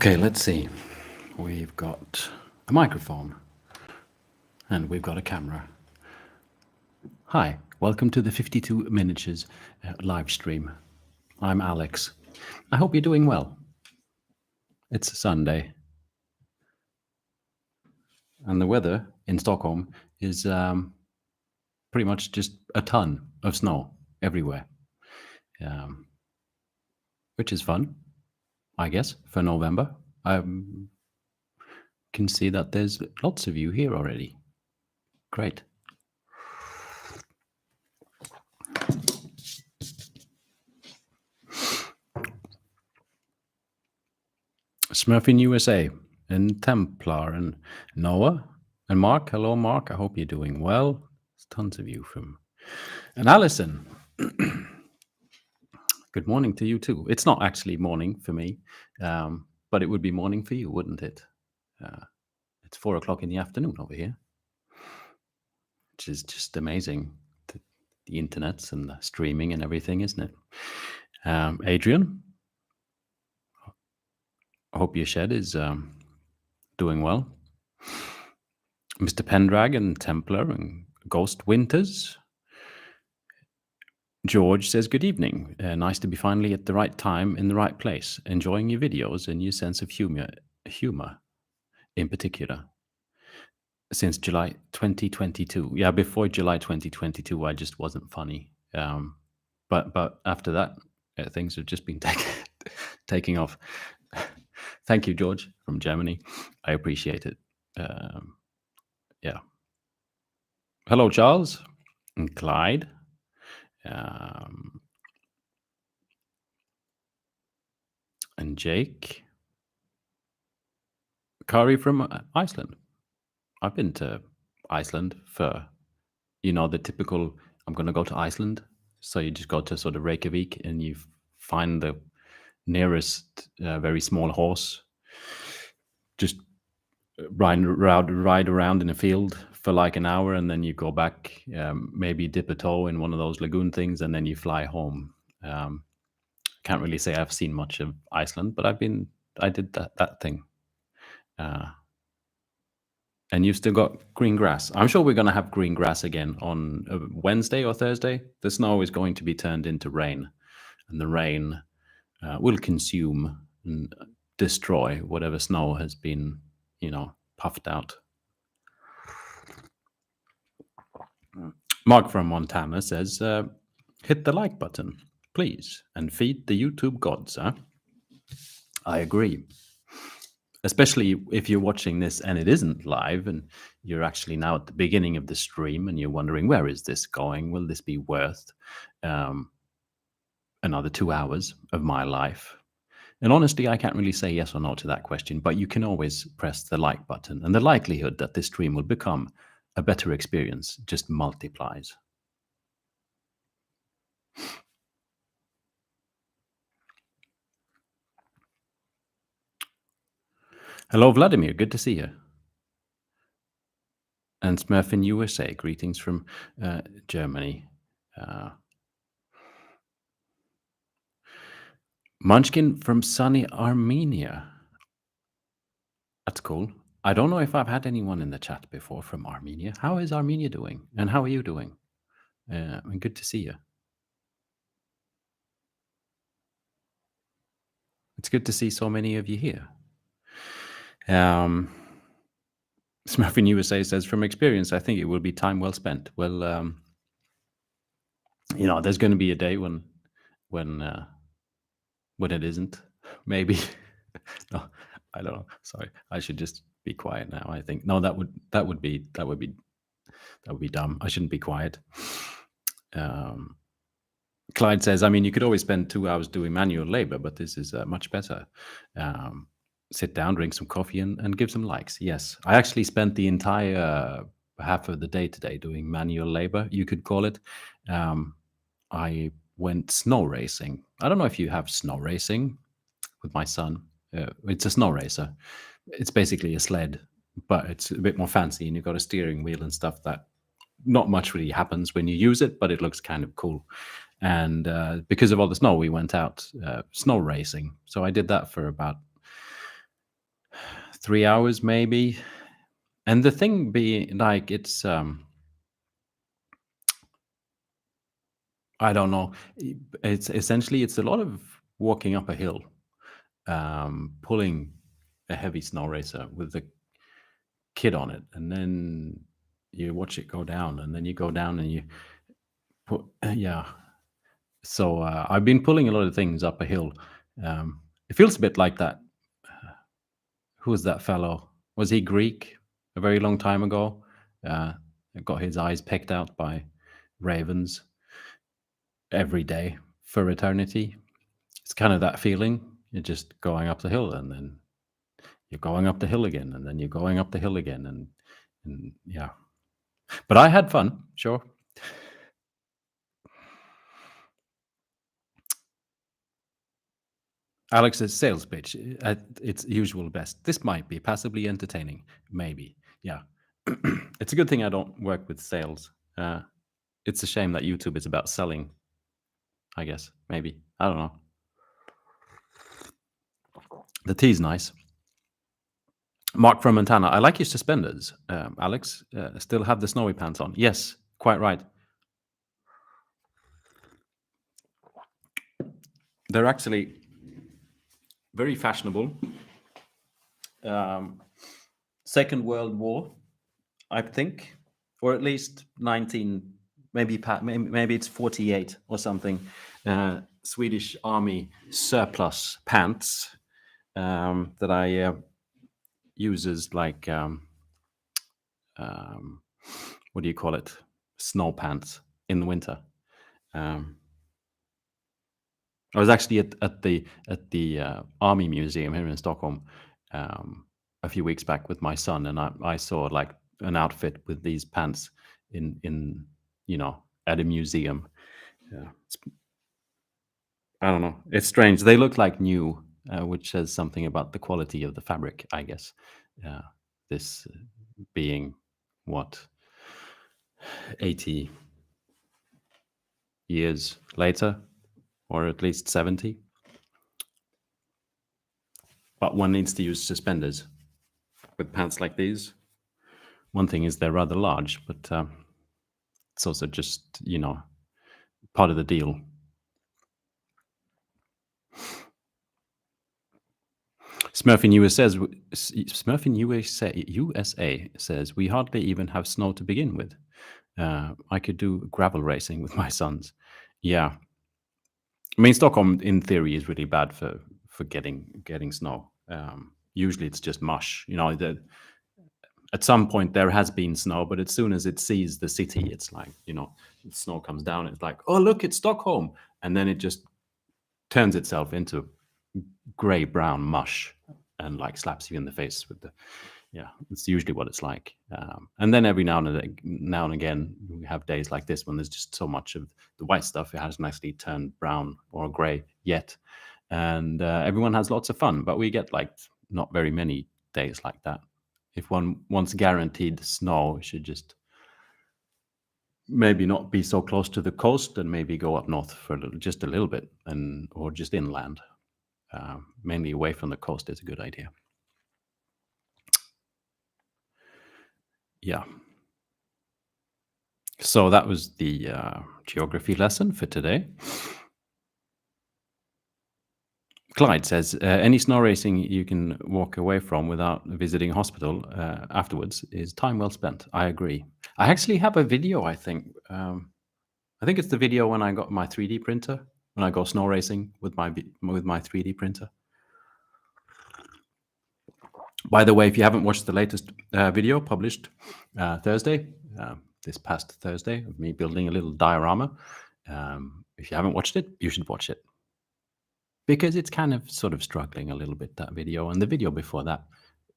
Okay, let's see. We've got a microphone and we've got a camera. Hi, welcome to the 52 Miniatures live stream. I'm Alex. I hope you're doing well. It's Sunday. And the weather in Stockholm is pretty much just a ton of snow everywhere, which is fun, I guess, for November. I can see that there's lots of you here already. Great. Smurf in USA and Templar and Noah and Mark. Hello, Mark. I hope you're doing well. There's tons of you from. And Alison. Good morning to you too. It's not actually morning for me, but it would be morning for you, wouldn't it? It's 4 o'clock in the afternoon over here, which is just amazing. The internets and the streaming and everything, isn't it? Adrian, I hope your shed is doing well. Mr. Pendragon, Templar, and Ghost Winters. George says, good evening. Nice to be finally at the right time in the right place, enjoying your videos and your sense of humor in particular. Since July 2022. Yeah, before July 2022, I just wasn't funny. But after that, things have just been taking off. Thank you, George, from Germany. I appreciate it. Yeah. Hello, Charles and Clyde. And Jake. Kari from Iceland. I've been to Iceland for, the typical, I'm going to go to Iceland. So you just go to sort of Reykjavik and you find the nearest very small horse, just ride around in a field for like an hour, and then you go back, maybe dip a toe in one of those lagoon things, and then you fly home. Can't really say I've seen much of Iceland, but I did that thing. And you've still got green grass. I'm sure we're going to have green grass again on Wednesday or Thursday. The snow is going to be turned into rain, and the rain will consume and destroy whatever snow has been, puffed out. Mark from Montana says, hit the like button, please, and feed the YouTube gods, huh? I agree. Especially if you're watching this and it isn't live and you're actually now at the beginning of the stream and you're wondering, where is this going? Will this be worth another 2 hours of my life? And honestly, I can't really say yes or no to that question, but you can always press the like button, and the likelihood that this stream will become a better experience just multiplies. Hello, Vladimir. Good to see you. And Smurf in USA. Greetings from Germany. Munchkin from sunny Armenia. That's cool. I don't know if I've had anyone in the chat before from Armenia. How is Armenia doing? And how are you doing? Good to see you. It's good to see so many of you here. Smurf in USA says, from experience, I think it will be time well spent. Well, there's going to be a day when it isn't. Maybe. No, I don't know. Sorry, I should just be quiet now. I think no, that would be dumb. I shouldn't be quiet. Clyde says, I mean, you could always spend 2 hours doing manual labor, but this is much better. Sit down, drink some coffee, and give some likes. Yes, I actually spent the entire half of the day today doing manual labor, you could call it. I went snow racing. I don't know if you have snow racing with my son. It's a snow racer. It's basically a sled, but it's a bit more fancy, and you've got a steering wheel and stuff that not much really happens when you use it, but it looks kind of cool. And because of all the snow, we went out snow racing. So I did that for about 3 hours maybe. And the thing being, like, it's I don't know. It's essentially it's a lot of walking up a hill, pulling a heavy snow racer with the kid on it, and then you watch it go down, and then you go down and you put yeah. So I've been pulling a lot of things up a hill. It feels a bit like that. Who was that fellow? Was he Greek? A very long time ago, uh, got his eyes pecked out by ravens every day for eternity. It's kind of that feeling. You're just going up the hill, and then you're going up the hill again, and then you're going up the hill again, and yeah. But I had fun, sure. Alex's sales pitch at its usual best. This might be passably entertaining, maybe. Yeah, it's a good thing I don't work with sales. It's a shame that YouTube is about selling. I guess maybe I don't know. The tea's nice. Mark from Montana. I like your suspenders, Alex. Still have the snowy pants on. Yes, quite right. They're actually very fashionable. Second World War, I think, or at least 19, maybe it's 48 or something. Swedish Army surplus pants that I use as like what do you call it? Snow pants in the winter. I was actually at the Army Museum here in Stockholm a few weeks back with my son, and I saw like an outfit with these pants in at a museum. Yeah, I don't know. It's strange. They look like new, which says something about the quality of the fabric, I guess. Uh, this being what 80 years later, or at least 70. But one needs to use suspenders with pants like these. One thing is they're rather large, but it's also just part of the deal. Smurf in USA says we hardly even have snow to begin with. I could do gravel racing with my sons. Yeah, I mean Stockholm in theory is really bad for getting snow. Usually it's just mush. At some point there has been snow, but as soon as it sees the city, it's like the snow comes down. It's like, oh look, it's Stockholm, and then it just turns itself into gray brown mush and like slaps you in the face with the it's usually what it's like. And then every now and again we have days like this when there's just so much of the white stuff it hasn't actually turned brown or gray yet, and everyone has lots of fun, but we get like not very many days like that. If one wants guaranteed snow, it should just maybe not be so close to the coast and maybe go up north for just a little bit, or just inland. Mainly away from the coast is a good idea. Yeah. So that was the geography lesson for today. Clyde says, any snow racing you can walk away from without visiting a hospital afterwards is time well spent. I agree. I actually have a video, I think. I think it's the video when I got my 3D printer, when I go snow racing with my 3D printer. By the way, if you haven't watched the latest video published Thursday, this past Thursday, of me building a little diorama, if you haven't watched it, you should watch it. Because it's kind of sort of struggling a little bit, that video. And the video before that,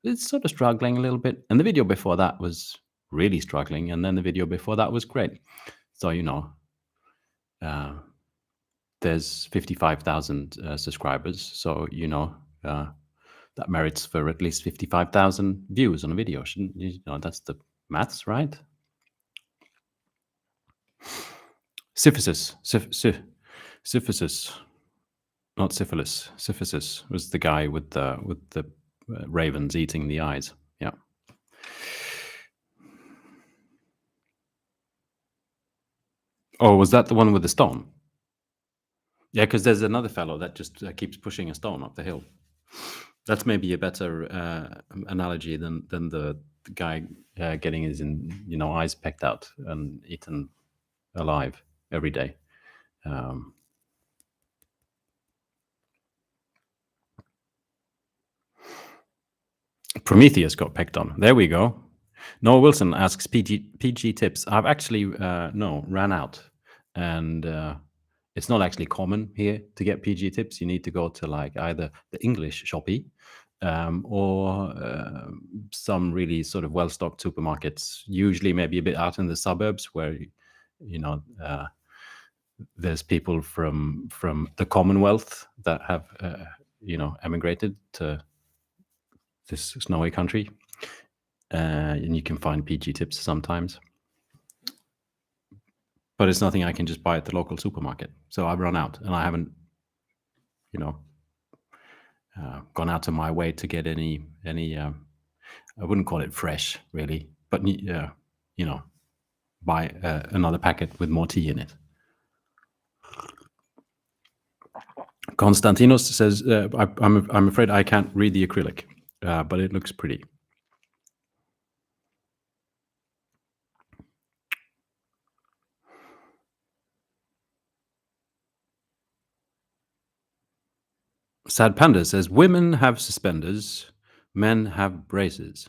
it's sort of struggling a little bit. And the video before that was really struggling. And then the video before that was great. So, there's 55,000 subscribers. So, that merits for at least 55,000 views on a video. Shouldn't that's the maths, right? Syphilis, not syphilis. Syphilis was the guy with the ravens eating the eyes. Yeah. Oh, was that the one with the stone? Yeah, because there's another fellow that just keeps pushing a stone up the hill. That's maybe a better analogy than the guy getting his eyes pecked out and eaten alive every day. Um, Prometheus got pecked on. There we go. Noah Wilson asks PG tips. I've actually no ran out, and it's not actually common here to get PG tips. You need to go to like either the English Shopee or some really sort of well-stocked supermarkets. Usually, maybe a bit out in the suburbs where you know there's people from the Commonwealth that have emigrated to this snowy country, and you can find PG tips sometimes. But it's nothing I can just buy at the local supermarket. So I've run out, and I haven't, you know, gone out of my way to get any. I wouldn't call it fresh, really, but buy another packet with more tea in it. Konstantinos says, "I'm afraid I can't read the acrylic, but it looks pretty." Sad Panda says, "Women have suspenders, men have braces."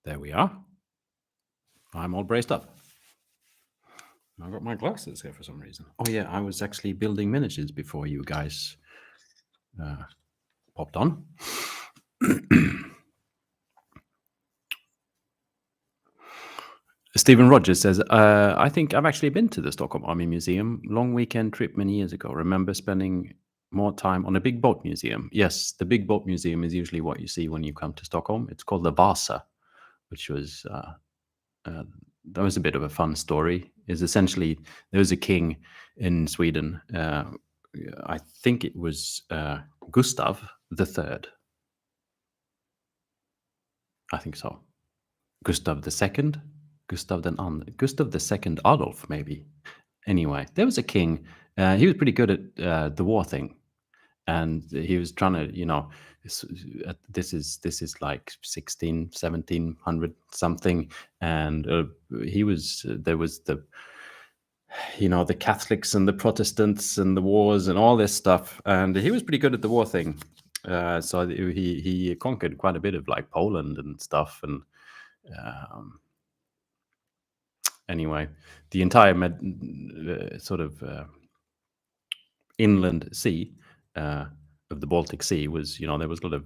There we are. I'm all braced up. I've got my glasses here for some reason. Oh yeah, I was actually building miniatures before you guys popped on. Stephen Rogers says, I think I've actually been to the Stockholm Army Museum. Long weekend trip many years ago. Remember spending more time on a big boat museum. Yes, the big boat museum is usually what you see when you come to Stockholm. It's called the Vasa, which was that was a bit of a fun story. Is essentially there was a king in Sweden. I think it was Gustav the Third. I think so. Gustav the Second, Gustav the Second Adolf, maybe. Anyway, there was a king. He was pretty good at the war thing, and he was trying to, this is like 1700 something, and there was the Catholics and the Protestants and the wars and all this stuff, and he was pretty good at the war thing. So he conquered quite a bit of like Poland and stuff, and anyway, the entire sort of inland sea of the Baltic Sea was, there was a lot of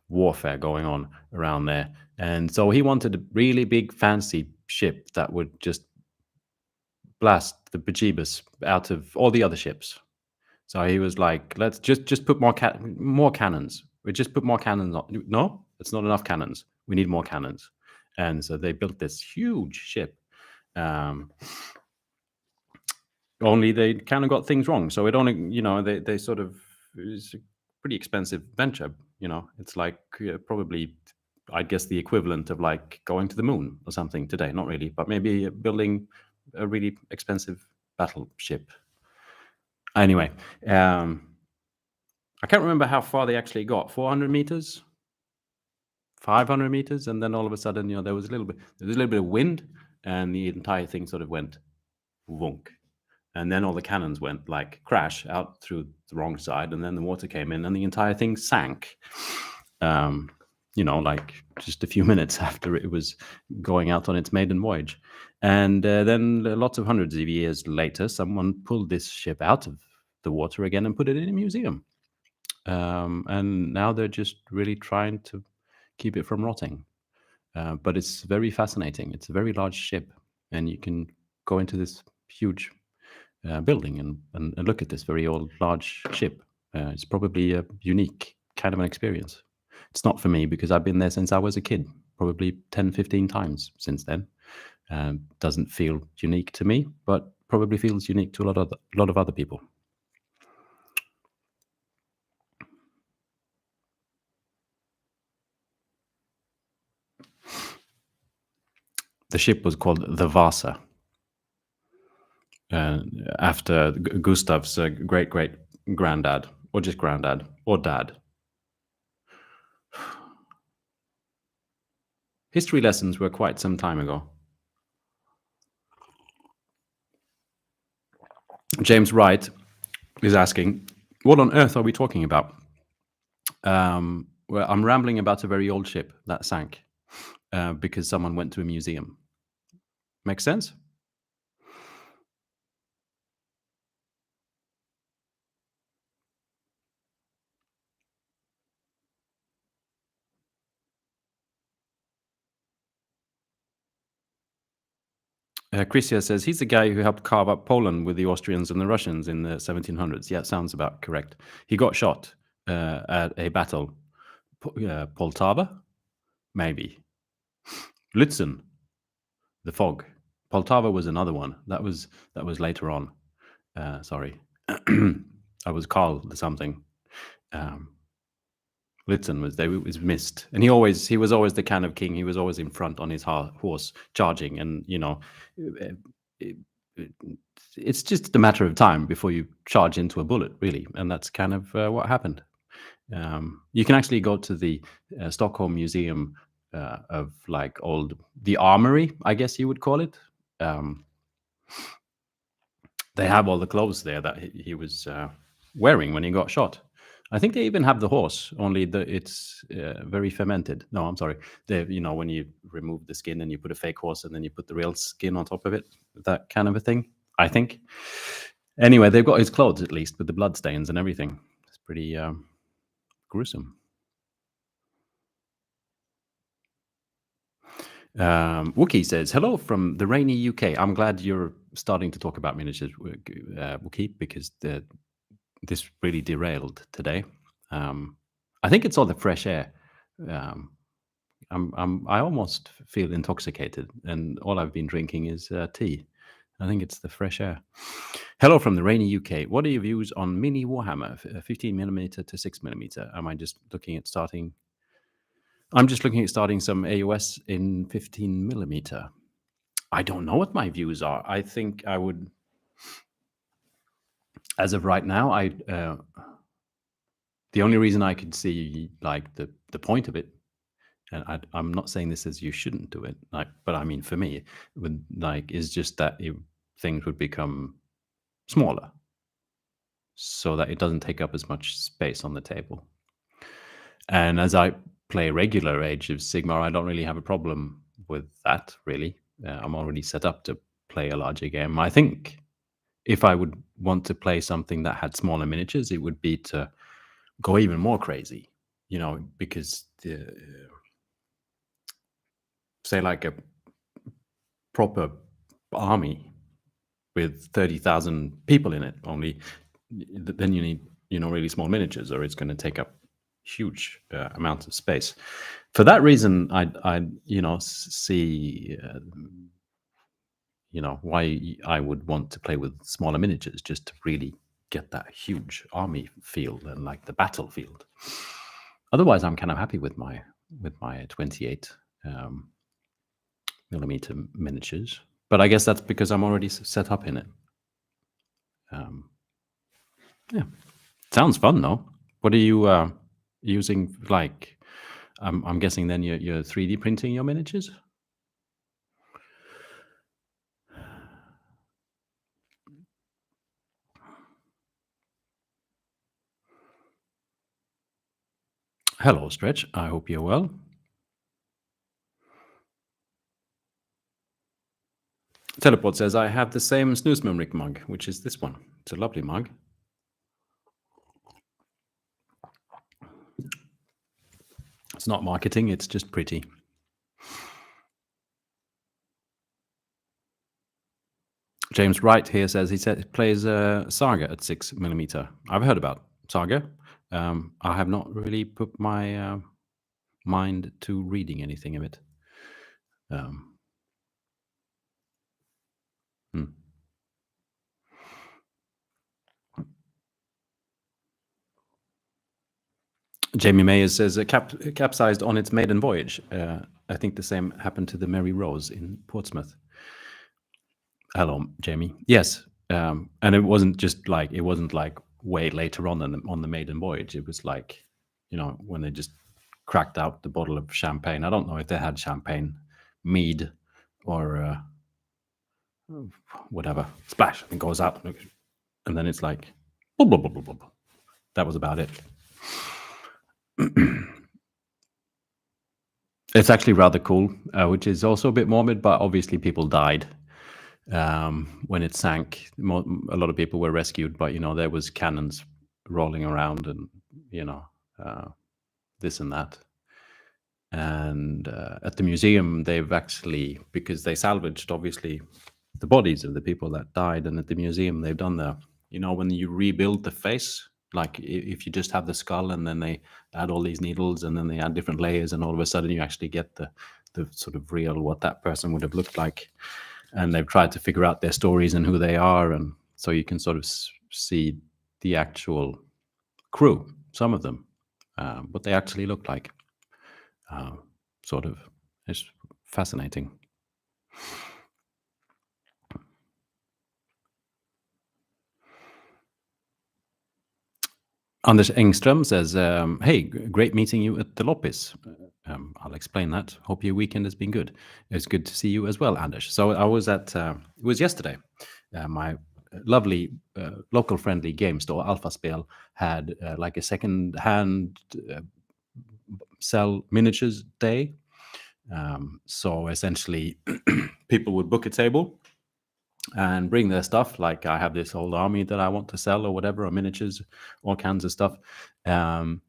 warfare going on around there, and so he wanted a really big, fancy ship that would just blast the bejeebus out of all the other ships. So he was like, "Let's just put more cannons. We just put more cannons on." No, it's not enough cannons. We need more cannons, and so they built this huge ship. Only they kind of got things wrong. So it only, they sort of, it's a pretty expensive venture. It's like probably, I guess, the equivalent of like going to the moon or something today. Not really, but maybe building a really expensive battleship. Anyway, I can't remember how far they actually got. 400 meters, 500 meters, and then all of a sudden, there was a little bit of wind, and the entire thing sort of went wonk. And then all the cannons went like crash out through the wrong side, and then the water came in, and the entire thing sank. Like just a few minutes after it was going out on its maiden voyage. And then lots of hundreds of years later, someone pulled this ship out of the water again and put it in a museum. And now they're just really trying to keep it from rotting. But it's very fascinating. It's a very large ship, and you can go into this huge building and look at this very old, large ship. It's probably a unique kind of an experience. It's not for me because I've been there since I was a kid, probably 10, 15 times since then. Doesn't feel unique to me, but probably feels unique to a lot of other people. The ship was called the Vasa, after Gustav's great great granddad, or just granddad, or dad. History lessons were quite some time ago. James Wright is asking, what on earth are we talking about? Well, I'm rambling about a very old ship that sank because someone went to a museum. Makes sense? Christia says he's the guy who helped carve up Poland with the Austrians and the Russians in the 1700s. Yeah, sounds about correct. He got shot at a battle. Poltava? Maybe. Lutzen, the fog. Poltava was another one. That was later on. Sorry. I was called something. Lutzen was missed, and he was always the kind of king. He was always in front on his horse, charging, and it, it, it's just a matter of time before you charge into a bullet, really, and that's kind of what happened. You can actually go to the Stockholm Museum of like the armory, I guess you would call it. They have all the clothes there that he was wearing when he got shot. I think they even have the horse, only it's very fermented. No, I'm sorry. When you remove the skin and you put a fake horse and then you put the real skin on top of it, that kind of a thing, I think. Anyway, they've got his clothes at least with the blood stains and everything. It's pretty gruesome. Wookie says, hello from the rainy UK. I'm glad you're starting to talk about miniatures, Wookie, because this really derailed today. I think it's all the fresh air. I almost feel intoxicated, and all I've been drinking is tea. I think it's the fresh air. Hello from the rainy UK. What are your views on mini Warhammer, 15mm to 6mm? I'm just looking at starting some AOS in 15mm. I don't know what my views are. I think I would, as of right now, the only reason I could see like the point of it, and I'm not saying this as you shouldn't do it, but I mean for me, is just that things would become smaller, so that it doesn't take up as much space on the table. And as I play regular Age of Sigmar, I don't really have a problem with that. Really, I'm already set up to play a larger game. I think if I would want to play something that had smaller miniatures, it would be to go even more crazy, because say like a proper army with 30,000 people in it, only then you need really small miniatures, or it's going to take up huge amounts of space. For that reason, I see why I would want to play with smaller miniatures, just to really get that huge army feel and like the battlefield. Otherwise, I'm kind of happy with my 28 millimeter miniatures, but I guess that's because I'm already set up in it. Yeah, sounds fun though. What are you using? Like, I'm guessing then you're 3D printing your miniatures. Hello, Stretch. I hope you're well. Teleport says, I have the same Snoozmumrik mug, which is this one. It's a lovely mug. It's not marketing, it's just pretty. James Wright here says he plays Saga at 6mm. I've heard about Saga. I have not really put my mind to reading anything of it. Jamie Mayer says capsized on its maiden voyage. I think the same happened to the Mary Rose in Portsmouth. Hello, Jamie. Yes, and it wasn't like way later on the maiden voyage. It was like, when they just cracked out the bottle of champagne. I don't know if they had champagne, mead, or whatever. Splash and goes out, and then it's like, blah, blah, blah, blah, blah. That was about it. It's actually rather cool, which is also a bit morbid, but obviously people died when it sank. A lot of people were rescued, but there was cannons rolling around, and this and that. And at the museum, they've actually, because they salvaged obviously the bodies of the people that died, and at the museum they've done when you rebuild the face, like if you just have the skull and then they add all these needles and then they add different layers, and all of a sudden you actually get the sort of real what that person would have looked like. And they've tried to figure out their stories and who they are, and so you can sort of see the actual crew, some of them, what they actually look like. Sort of, it's fascinating. Anders Engström says, hey, great meeting you at the Loppis. I'll explain that. Hope your weekend has been good. It's good to see you as well, Anders. So I was it was yesterday. My lovely local friendly game store, Alpha Spel, had like a second-hand sell miniatures day. So essentially, people would book a table and bring their stuff. Like, I have this old army that I want to sell or whatever, or miniatures, all kinds of stuff, and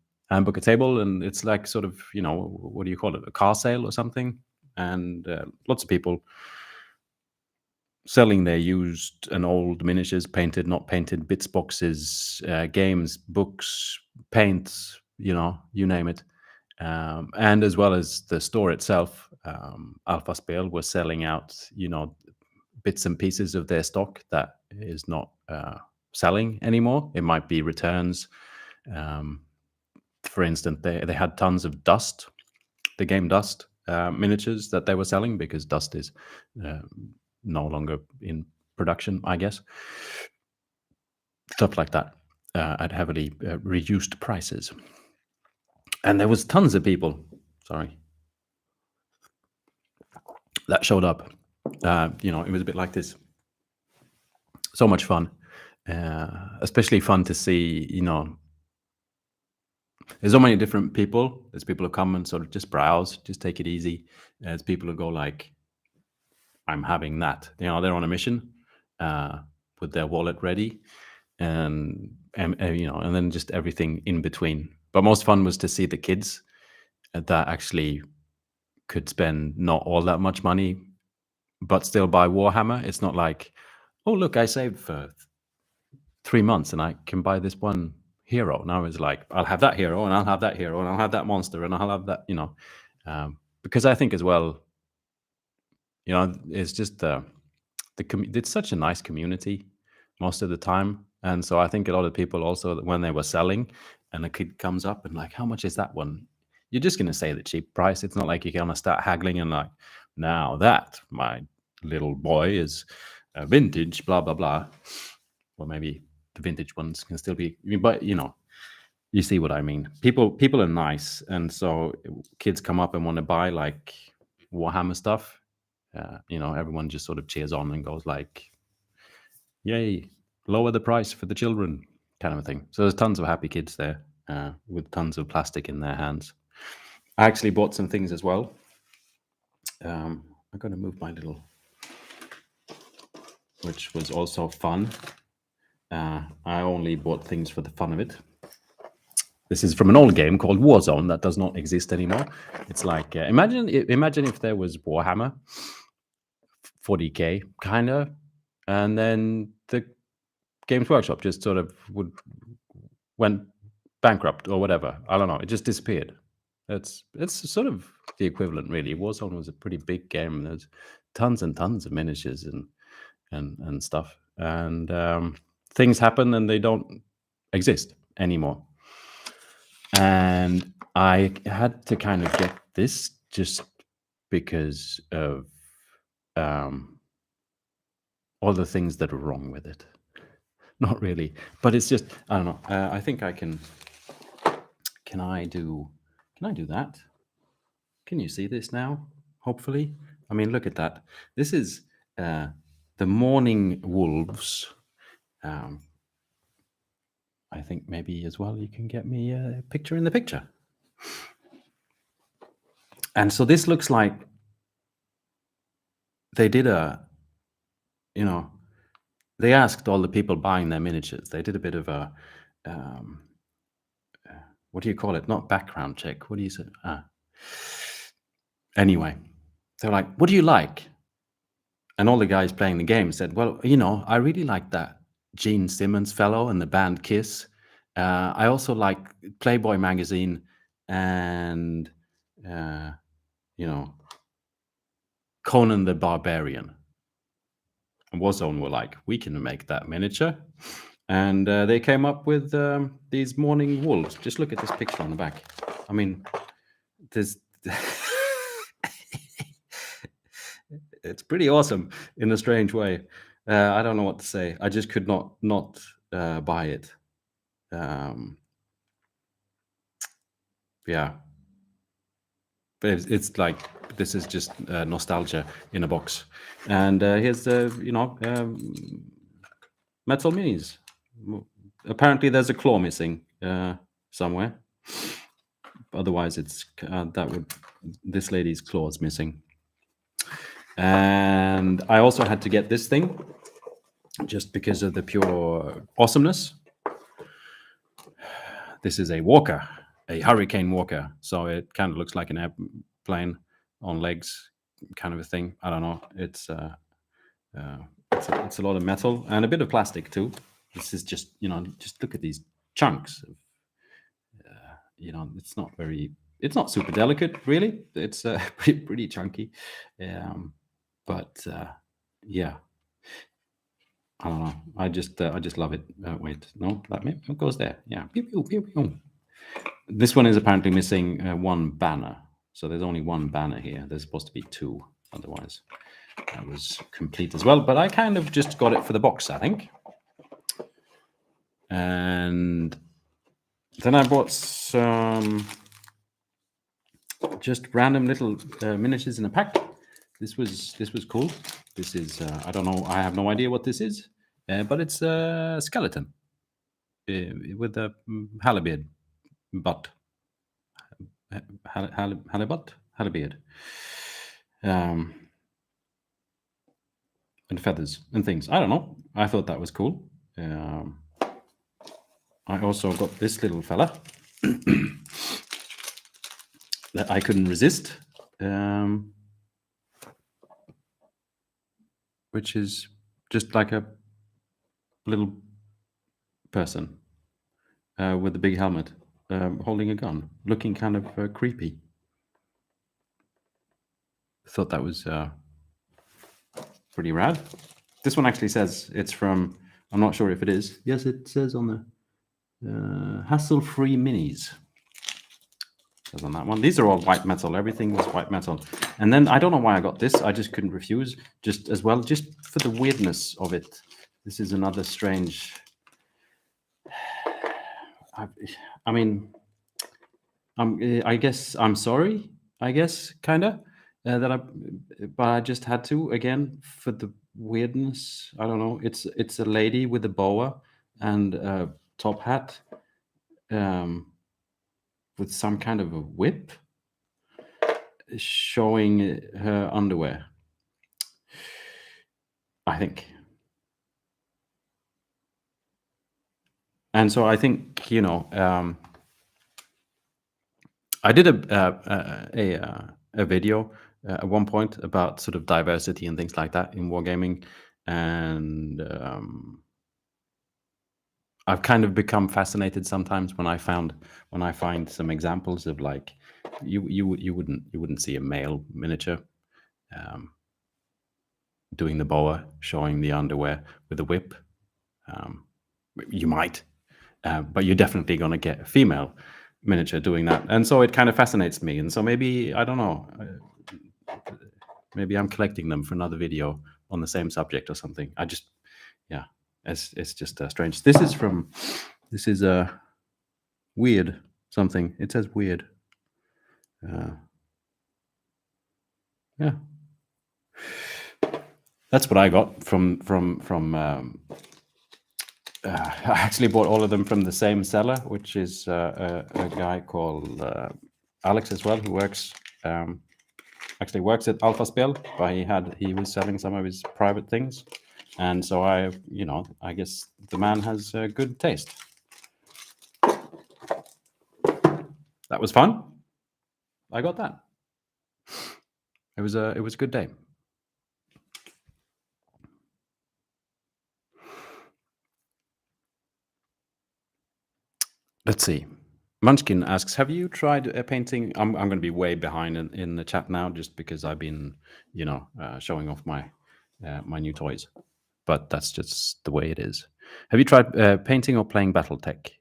book a table. And it's like sort of, what do you call it? A car sale or something. And lots of people selling their used and old miniatures, painted, not painted, bits, boxes, games, books, paints, you name it. And as well as the store itself, Alpha Spel was selling out, bits and pieces of their stock that is not selling anymore. It might be returns. For instance, they had tons of Dust, the game Dust miniatures that they were selling, because Dust is no longer in production, I guess. Stuff like that at heavily reduced prices. And there was tons of people, that showed up. It was a bit like this. So much fun. Especially fun to see, there's so many different people. There's people who come and sort of just browse, just take it easy. There's people who go like, I'm having that. They're on a mission with their wallet ready, and then just everything in between. But most fun was to see the kids that actually could spend not all that much money, but still buy Warhammer. It's not like, oh, look, I saved for 3 months and I can buy this one hero. Now it's like, I'll have that hero, and I'll have that hero, and I'll have that monster, and I'll have that, because I think as well, it's just it's such a nice community most of the time. And so I think a lot of people also, when they were selling and a kid comes up and like, how much is that one? You're just going to say the cheap price. It's not like you're going to start haggling and like, now that my little boy is a vintage, blah, blah, blah. Well, maybe the vintage ones can still be, but you see what I mean. People are nice. And so kids come up and want to buy like Warhammer stuff. Everyone just sort of cheers on and goes like, yay, lower the price for the children, kind of a thing. So there's tons of happy kids there with tons of plastic in their hands. I actually bought some things as well. I'm going to move my little, which was also fun. I only bought things for the fun of it. This is from an old game called Warzone that does not exist anymore. It's like, imagine if there was Warhammer 40K, kind of, and then the Games Workshop just sort of went bankrupt or whatever. I don't know. It just disappeared. It's sort of the equivalent, really. Warzone was a pretty big game. There's tons and tons of miniatures and stuff. And things happen and they don't exist anymore. And I had to kind of get this just because of um, all the things that are wrong with it. Not really, but it's just I don't know. I think I can. Can I do? Can I do that? Can you see this now? Hopefully. I mean, look at that. This is the morning wolves. Um, I think maybe as well you can get me a picture in the picture. And so this looks like they did you know, they asked all the people buying their miniatures. They did a bit of a, um, what do you call it? Not background check. What do you say? Anyway, they're like, what do you like? And all the guys playing the game said, well, I really like that Gene Simmons fellow and the band Kiss. I also like Playboy magazine and, you know, Conan the Barbarian. And Warzone were like, we can make that miniature. And they came up with these morning wolves. Just look at this picture on the back. I mean, there's... it's pretty awesome in a strange way. I don't know what to say. I just could not buy it. Yeah. But it's like, this is just nostalgia in a box. And here's the, metal minis. Apparently there's a claw missing somewhere. Otherwise it's this lady's claw is missing. And I also had to get this thing just because of the pure awesomeness. This is a walker, a hurricane walker. So it kind of looks like an airplane on legs kind of a thing. I don't know. It's a lot of metal and a bit of plastic too. This is just, just look at these chunks of, it's not super delicate really. It's pretty chunky. But yeah, I don't know. I just love it. Wait, no, it goes there. Yeah. Pew, pew, pew, pew. This one is apparently missing one banner. So there's only one banner here. There's supposed to be two. Otherwise, that was complete as well. But I kind of just got it for the box, I think. And then I bought some just random little miniatures in a pack. This was cool. This is I don't know. I have no idea what this is, but it's a skeleton with a halibut butt, halibut, and feathers and things. I don't know. I thought that was cool. I also got this little fella that I couldn't resist. Which is just like a little person with a big helmet holding a gun, looking kind of creepy. Thought that was pretty rad. This one actually says it's from, I'm not sure if it is. Yes, it says on the hassle-free minis. Says on that one. These are all white metal. Everything was white metal. And then I don't know why I got this. I just couldn't refuse. Just as well, just for the weirdness of it. This is another strange. I mean, I guess I'm sorry. I guess kinda but I just had to again for the weirdness. I don't know. It's a lady with a boa and a top hat. With some kind of a whip showing her underwear, I think. And so I think, I did a video at one point about sort of diversity and things like that in wargaming. And I've kind of become fascinated sometimes when I find some examples of like you wouldn't see a male miniature doing the boa, showing the underwear with a whip. You might, but you're definitely going to get a female miniature doing that, and so it kind of fascinates me. And so maybe I don't know. maybe I'm collecting them for another video on the same subject or something. Yeah, it's just strange. This is a weird something. It says weird. Yeah, that's what I got from. I actually bought all of them from the same seller, which is a guy called Alex as well, who actually works at Alpha Spell, but he was selling some of his private things, and so I guess the man has good taste. That was fun. I got that. It was a good day. Let's see. Munchkin asks, "Have you tried painting?" I'm going to be way behind in the chat now, just because I've been, showing off my new toys. But that's just the way it is. Have you tried painting or playing BattleTech?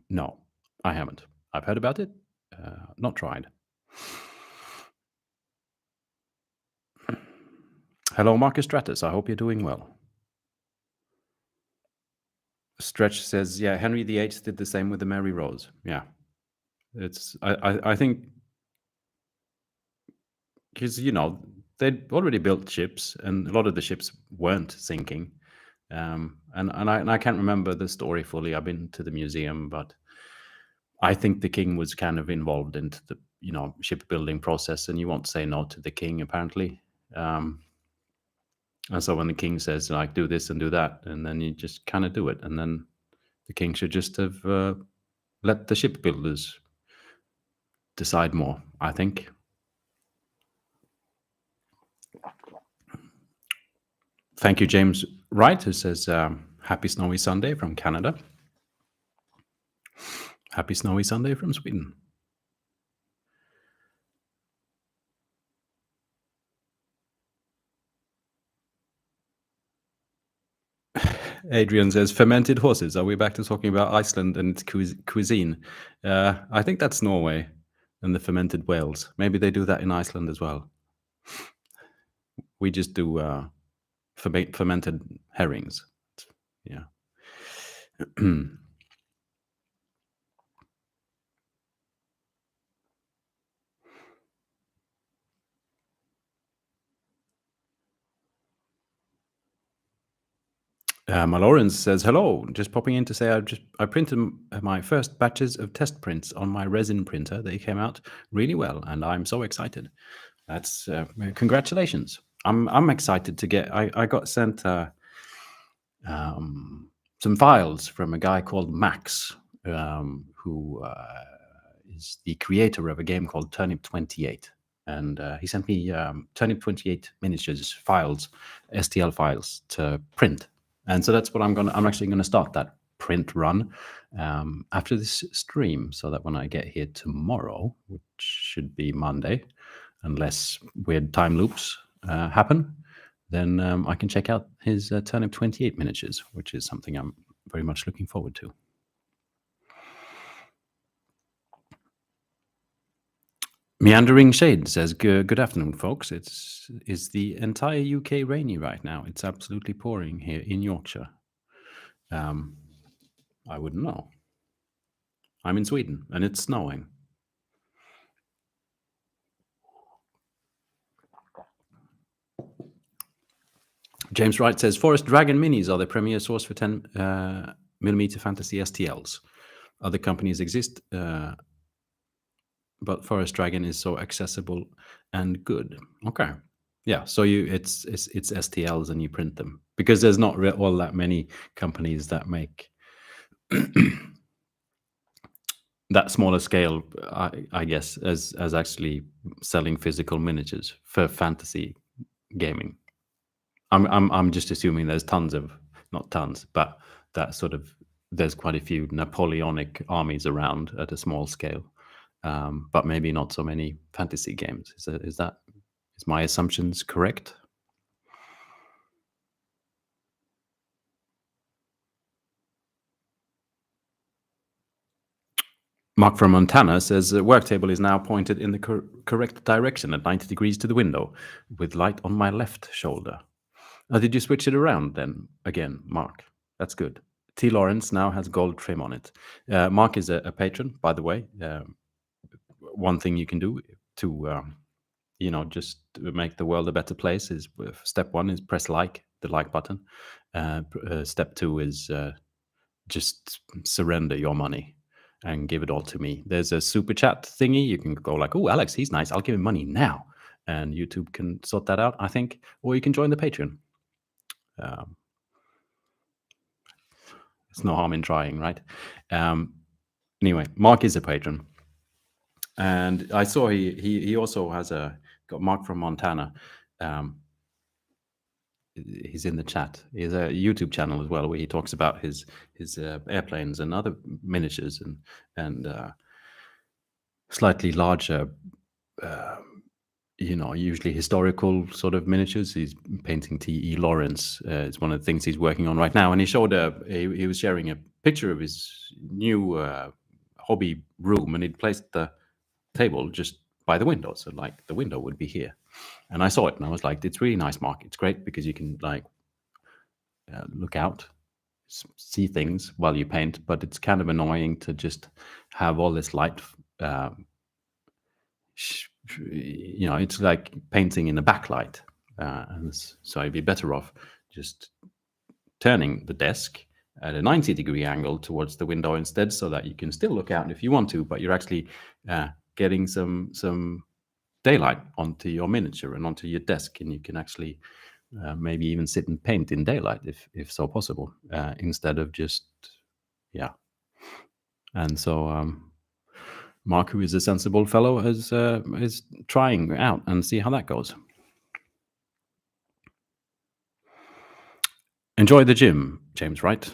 No, I haven't. I've heard about it, not tried. Hello, Marcus Stratus. I hope you're doing well. Stretch says, "Yeah, Henry VIII did the same with the Mary Rose." Yeah, I think because they'd already built ships, and a lot of the ships weren't sinking. And I can't remember the story fully. I've been to the museum, but I think the king was kind of involved into the shipbuilding process, and you won't say no to the king apparently. And so when the king says like do this and do that, and then you just kind of do it, and then the king should just have let the shipbuilders decide more, I think. Thank you, James Wright, who says happy snowy Sunday from Canada. Happy snowy Sunday from Sweden. Adrian says fermented horses. Are we back to talking about Iceland and its cuisine? I think that's Norway and the fermented whales. Maybe they do that in Iceland as well. We just do fermented herrings. Yeah. Malorens says, "Hello, just popping in to say I printed my first batches of test prints on my resin printer. They came out really well, and I'm so excited. That's congratulations. I'm excited to get. I got sent some files from a guy called Max, who is the creator of a game called Turnip 28. And he sent me Turnip 28 miniatures files, STL files to print. And so that's what I'm actually gonna start that print run after this stream, so that when I get here tomorrow, which should be Monday, unless weird time loops happen, then I can check out his Turnip 28 miniatures, which is something I'm very much looking forward to. Meandering Shade says, good afternoon, folks. Is the entire UK rainy right now? It's absolutely pouring here in Yorkshire. I wouldn't know. I'm in Sweden, and it's snowing. James Wright says, Forest Dragon Minis are the premier source for 10mm fantasy STLs. Other companies exist, but Forest Dragon is so accessible and good. Okay. Yeah, so it's STLs and you print them, because there's not all that many companies that make that smaller scale, I guess, as actually selling physical miniatures for fantasy gaming. I'm just assuming there's not tons, but that sort of, there's quite a few Napoleonic armies around at a small scale, but maybe not so many fantasy games. Is my assumptions correct? Mark from Montana says the work table is now pointed in the correct direction at 90 degrees to the window, with light on my left shoulder. Did you switch it around then again, Mark? That's good. T. Lawrence now has gold trim on it. Mark is a patron, by the way. One thing you can do to, just to make the world a better place is step one is press the like button. Step two is just surrender your money and give it all to me. There's a super chat thingy. You can go like, oh, Alex, he's nice. I'll give him money now. And YouTube can sort that out, I think. Or you can join the Patreon. Um, it's no harm in trying, right? Anyway, Mark is a patron. And I saw he also has got Mark from Montana. He's in the chat. He has a YouTube channel as well where he talks about his airplanes and other miniatures and slightly larger, usually historical sort of miniatures. He's painting T.E. Lawrence. It's one of the things he's working on right now. And he showed he was sharing a picture of his new hobby room, and he'd placed the table just by the window, so like the window would be here. And I saw it, and I was like, "It's really nice, Mark. It's great because you can like look out, see things while you paint. But it's kind of annoying to just have all this light. It's like painting in a backlight, and so I'd be better off just turning the desk at a 90-degree angle towards the window instead, so that you can still look out if you want to, but you're actually getting some daylight onto your miniature and onto your desk, and you can actually maybe even sit and paint in daylight if so possible, instead of just yeah. And so Mark, who is a sensible fellow, is trying out and see how that goes. Enjoy the gym, James Wright.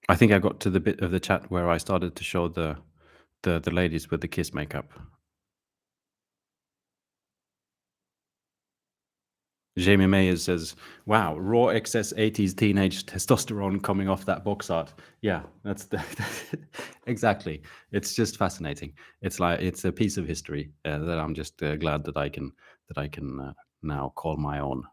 I think I got to the bit of the chat where I started to show the ladies with the kiss makeup. Jamie Mayer says, "Wow, raw excess 80s teenage testosterone coming off that box art." Yeah, that's exactly. It's just fascinating. It's like it's a piece of history that I'm just glad that I can now call my own.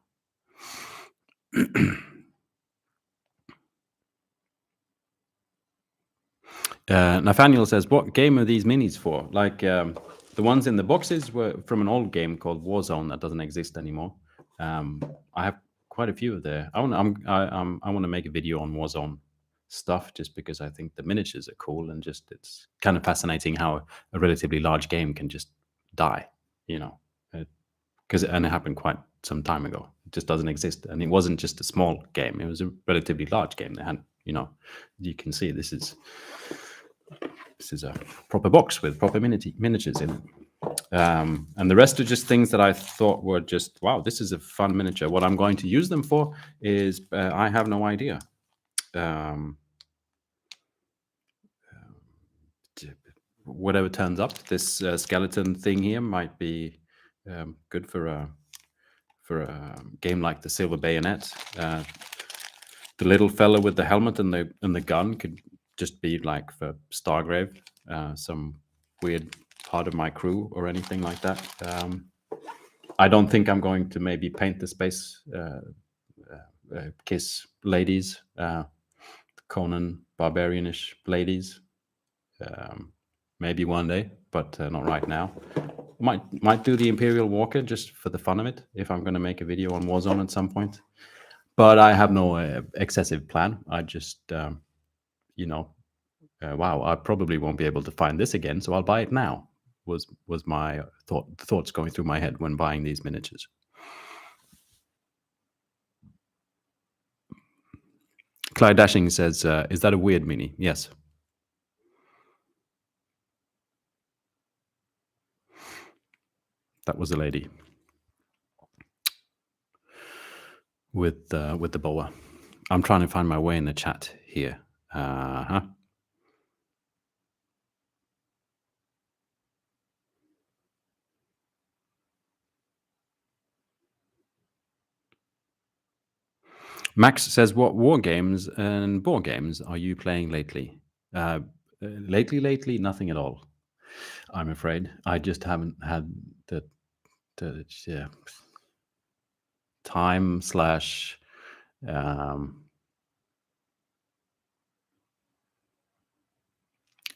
Nathaniel says, "What game are these minis for? Like the ones in the boxes were from an old game called Warzone that doesn't exist anymore. I have quite a few of there. I want to make a video on Warzone stuff just because I think the miniatures are cool and just it's kind of fascinating how a relatively large game can just die, you know, because and it happened quite some time ago. It just doesn't exist, and it wasn't just a small game; it was a relatively large game. They had, you can see this is a proper box with proper miniatures in it. And the rest are just things that I thought were just, wow, this is a fun miniature. What I'm going to use them for is, I have no idea. Whatever turns up, this skeleton thing here might be good for a game like the Silver Bayonet. The little fella with the helmet and the gun could just be like for Stargrave, some weird part of my crew or anything like that. I don't think I'm going to maybe paint the space kiss ladies, Conan barbarianish ladies. Maybe one day, but not right now. Might do the Imperial Walker just for the fun of it if I'm going to make a video on Warzone at some point. But I have no excessive plan. I just, wow, I probably won't be able to find this again, so I'll buy it now. Was my thoughts going through my head when buying these miniatures. Clyde Dashing says, "Is that a weird mini?" Yes. That was a lady with the boa. I'm trying to find my way in the chat here. Max says, "What war games and board games are you playing lately?" Lately, nothing at all. I'm afraid I just haven't had the yeah, time slash. Um,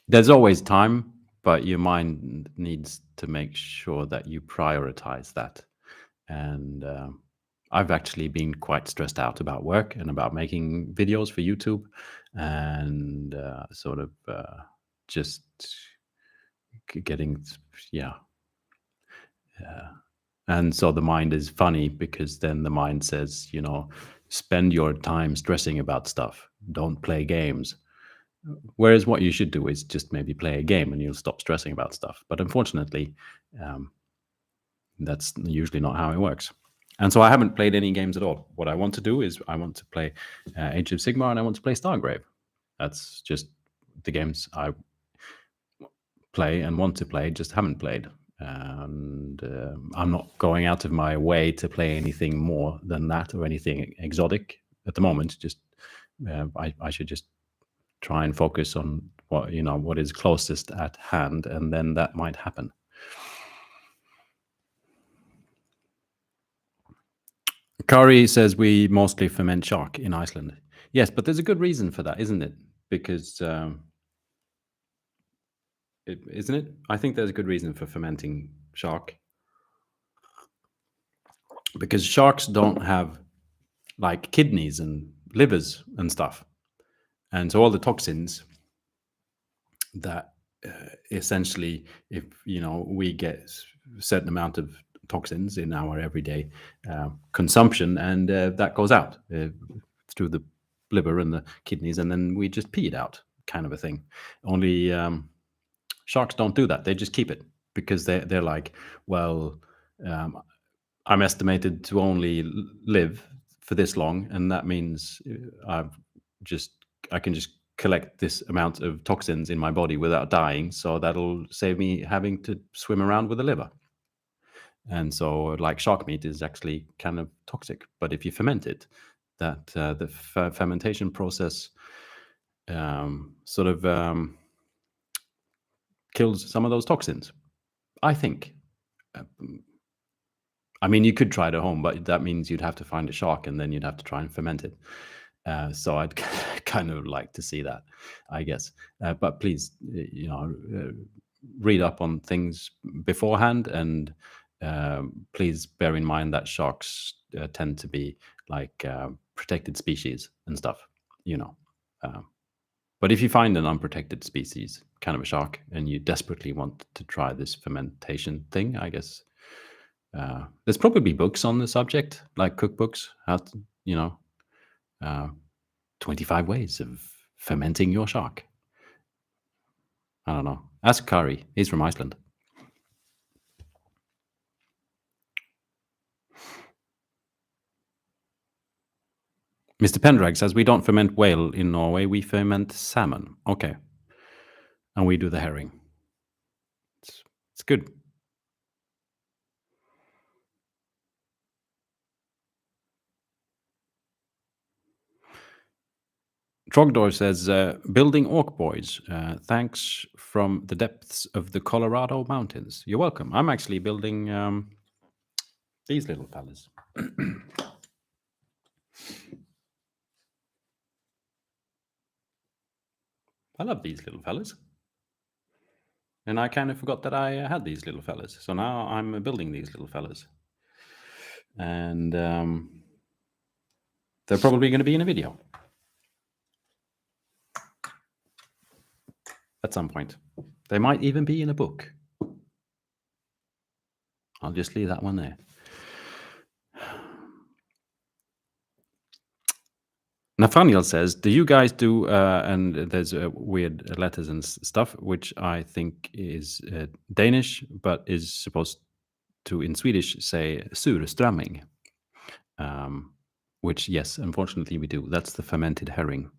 there's always time, but your mind needs to make sure that you prioritize that. And I've actually been quite stressed out about work and about making videos for YouTube, and just getting, yeah. And so the mind is funny because then the mind says, spend your time stressing about stuff. Don't play games. Whereas what you should do is just maybe play a game and you'll stop stressing about stuff. But unfortunately, um, that's usually not how it works. And so I haven't played any games at all. What I want to do is I want to play Age of Sigmar and I want to play Stargrave. That's just the games I play and want to play, just haven't played. And I'm not going out of my way to play anything more than that or anything exotic at the moment. Just I should just try and focus on what is closest at hand, and then that might happen. Kari says we mostly ferment shark in Iceland. Yes, but there's a good reason for that, isn't it? Because isn't it? I think there's a good reason for fermenting shark, because sharks don't have like kidneys and livers and stuff, and so all the toxins that essentially, if we get a certain amount of toxins in our everyday consumption, and that goes out through the liver and the kidneys, and then we just pee it out, kind of a thing. Only sharks don't do that. They just keep it because they're like, well, um, I'm estimated to only live for this long, and that means I can just collect this amount of toxins in my body without dying. So that'll save me having to swim around with a liver. And so, like, shark meat is actually kind of toxic, but if you ferment it, that the fermentation process sort of kills some of those toxins, I think. Uh, I mean, you could try it at home, but that means you'd have to find a shark and then you'd have to try and ferment it. So I'd kind of like to see that, I guess. But please, read up on things beforehand, and please bear in mind that sharks tend to be like protected species and stuff, you know. Uh, but if you find an unprotected species, kind of a shark, and you desperately want to try this fermentation thing, I guess there's probably books on the subject, like cookbooks, how to, uh, 25 ways of fermenting your shark. I don't know. Ask Kari. He's from Iceland. Mr. Pendrag says we don't ferment whale in Norway. We ferment salmon. Okay. And we do the herring. It's good. Trogdor says, building orc boys. Thanks from the depths of the Colorado mountains. You're welcome. I'm actually building these little fellas. I love these little fellas. And I kind of forgot that I had these little fellas. So now I'm building these little fellas. And they're probably going to be in a video at some point. They might even be in a book. I'll just leave that one there. Nathaniel says, do you guys do, and there's weird letters and stuff, which I think is Danish, but is supposed to, in Swedish, say surströmming, which, yes, unfortunately we do. That's the fermented herring.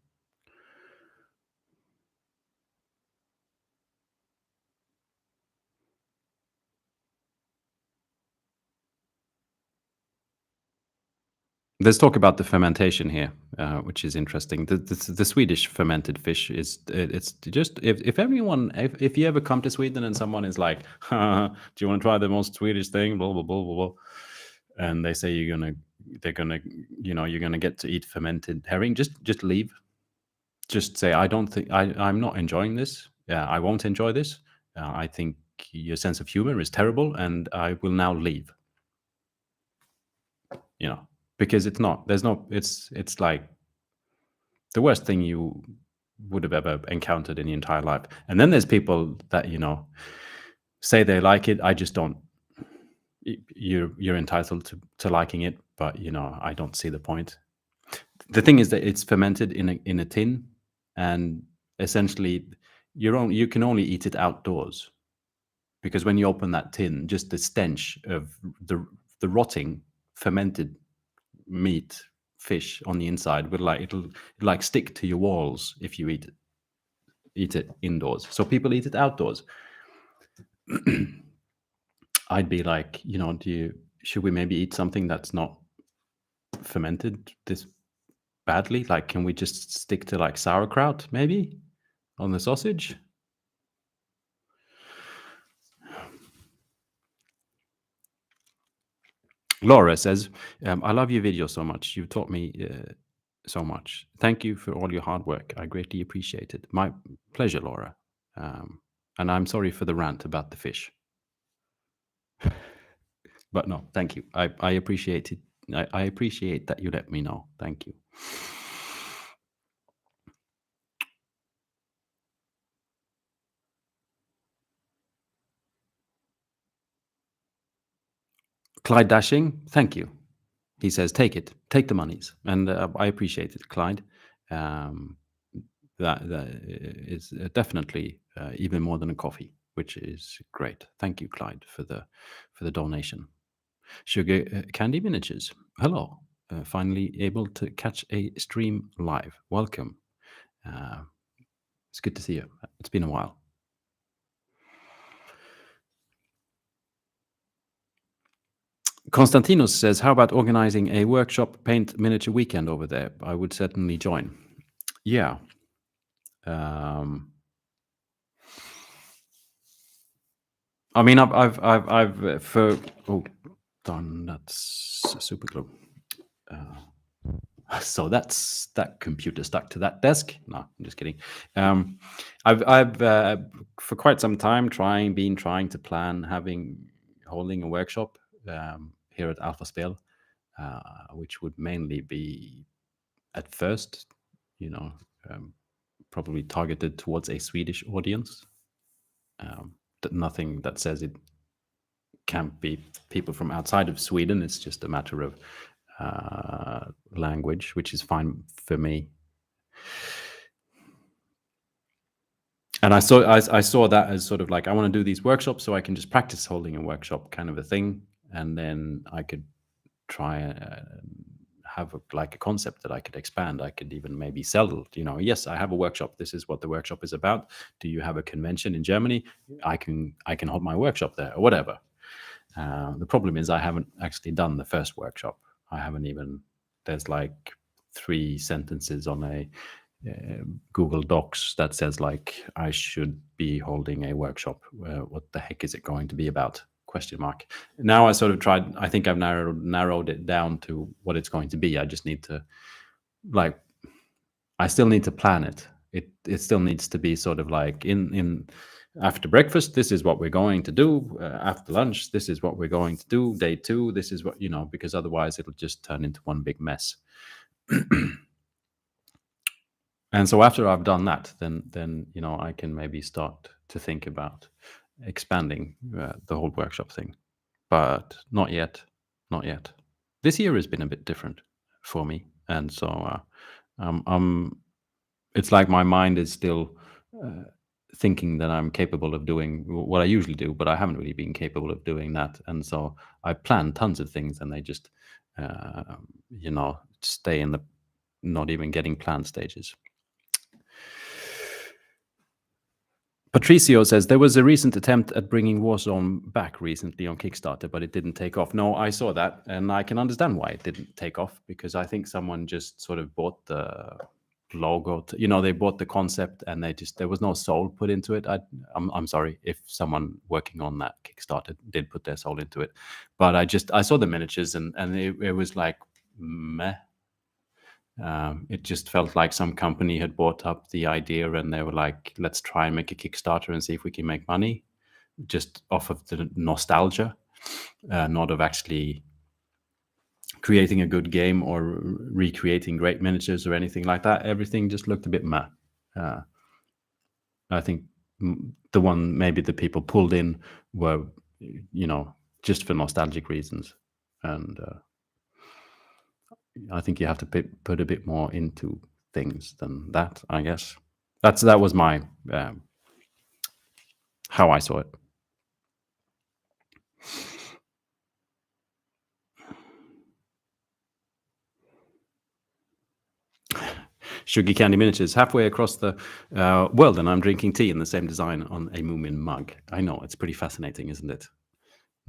Let's talk about the fermentation here, which is interesting. The Swedish fermented fish is it's just if everyone if you ever come to Sweden and someone is like, "Do you want to try the most Swedish thing?" Blah blah blah blah blah, and they say they're gonna you're gonna get to eat fermented herring. Just leave. Just say I don't think I'm not enjoying this. Yeah, I won't enjoy this. I think your sense of humor is terrible, and I will now leave. You know, because it's not. There's no. It's like the worst thing you would have ever encountered in your entire life. And then there's people that say they like it. I just don't. You're entitled to liking it, but I don't see the point. The thing is that it's fermented in a tin, and essentially you can only eat it outdoors because when you open that tin, just the stench of the rotting fermented meat fish on the inside will it'll like stick to your walls if you eat it indoors. So people eat it outdoors. I'd be like, should we maybe eat something that's not fermented this badly? Like, can we just stick to like sauerkraut maybe on the sausage? Laura says, I love your video so much. You've taught me so much. Thank you for all your hard work. I greatly appreciate it. My pleasure, Laura. And I'm sorry for the rant about the fish. But no, thank you. I appreciate it. I appreciate that you let me know. Thank you. Clyde Dashing, thank you. He says, take it, take the monies. And I appreciate it, Clyde. Um, that is definitely even more than a coffee, which is great. Thank you, Clyde, for the donation. Sugar Candy Miniatures, hello. Finally able to catch a stream live. Welcome. Uh, it's good to see you. It's been a while. Konstantinos says, how about organizing a workshop paint miniature weekend over there? I would certainly join. Yeah. I mean, I've for oh, darn, that's super glue. So that computer stuck to that desk. No, I'm just kidding. I've for quite some time been trying to plan holding a workshop here at Alpha Spel, which would mainly be at first, you know, probably targeted towards a Swedish audience. Nothing that says it can't be people from outside of Sweden. It's just a matter of language, which is fine for me. And I saw that as sort of like I want to do these workshops so I can just practice holding a workshop, kind of a thing, and then I could try have like a concept that I could expand. I could even maybe sell. Yes, I have a workshop. This is what the workshop is about. Do you have a convention in Germany? I can hold my workshop there or whatever. The problem is I haven't actually done the first workshop. I haven't even. There's like 3 sentences on a Google Docs that says like I should be holding a workshop. What the heck is it going to be about? Question mark. Now I sort of tried. I think I've narrowed it down to what it's going to be. I just need to I still need to plan it. It still needs to be sort of like in after breakfast, this is what we're going to do. After lunch, this is what we're going to do. Day 2, this is what because otherwise it'll just turn into one big mess. And so after I've done that, then I can maybe start to think about expanding the whole workshop thing, but not yet, not yet. This year has been a bit different for me, and so it's like my mind is still thinking that I'm capable of doing what I usually do, but I haven't really been capable of doing that, and so I plan tons of things, and they just stay in the not even getting planned stages. Patricio says there was a recent attempt at bringing Warzone back recently on Kickstarter, but it didn't take off. No, I saw that, and I can understand why it didn't take off, because I think someone just sort of bought the logo. They bought the concept, and there was no soul put into it. I'm sorry if someone working on that Kickstarter did put their soul into it, but I saw the miniatures, and it was like meh. It just felt like some company had bought up the idea and they were like, let's try and make a Kickstarter and see if we can make money, just off of the nostalgia, not of actually creating a good game or recreating great miniatures or anything like that. Everything just looked a bit meh. Uh, I think the one maybe the people pulled in were, just for nostalgic reasons. And I think you have to put a bit more into things than that, I guess. That was my how I saw it. Sugar Candy Miniatures, halfway across the world, and I'm drinking tea in the same design on a Moomin mug. I know, it's pretty fascinating, isn't it?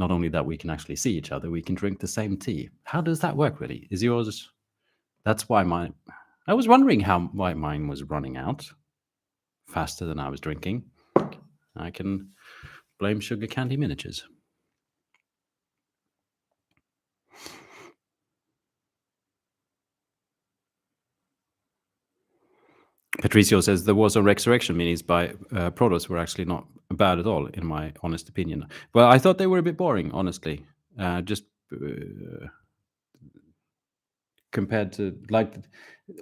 Not only that we can actually see each other, we can drink the same tea. How does that work, really? Is yours... That's why mine... I was wondering why mine was running out faster than I was drinking. I can blame Sugar Candy Miniatures. Patricio says there was a Resurrection minis by Protos were actually not bad at all, in my honest opinion. Well, I thought they were a bit boring, honestly. Just compared to, like,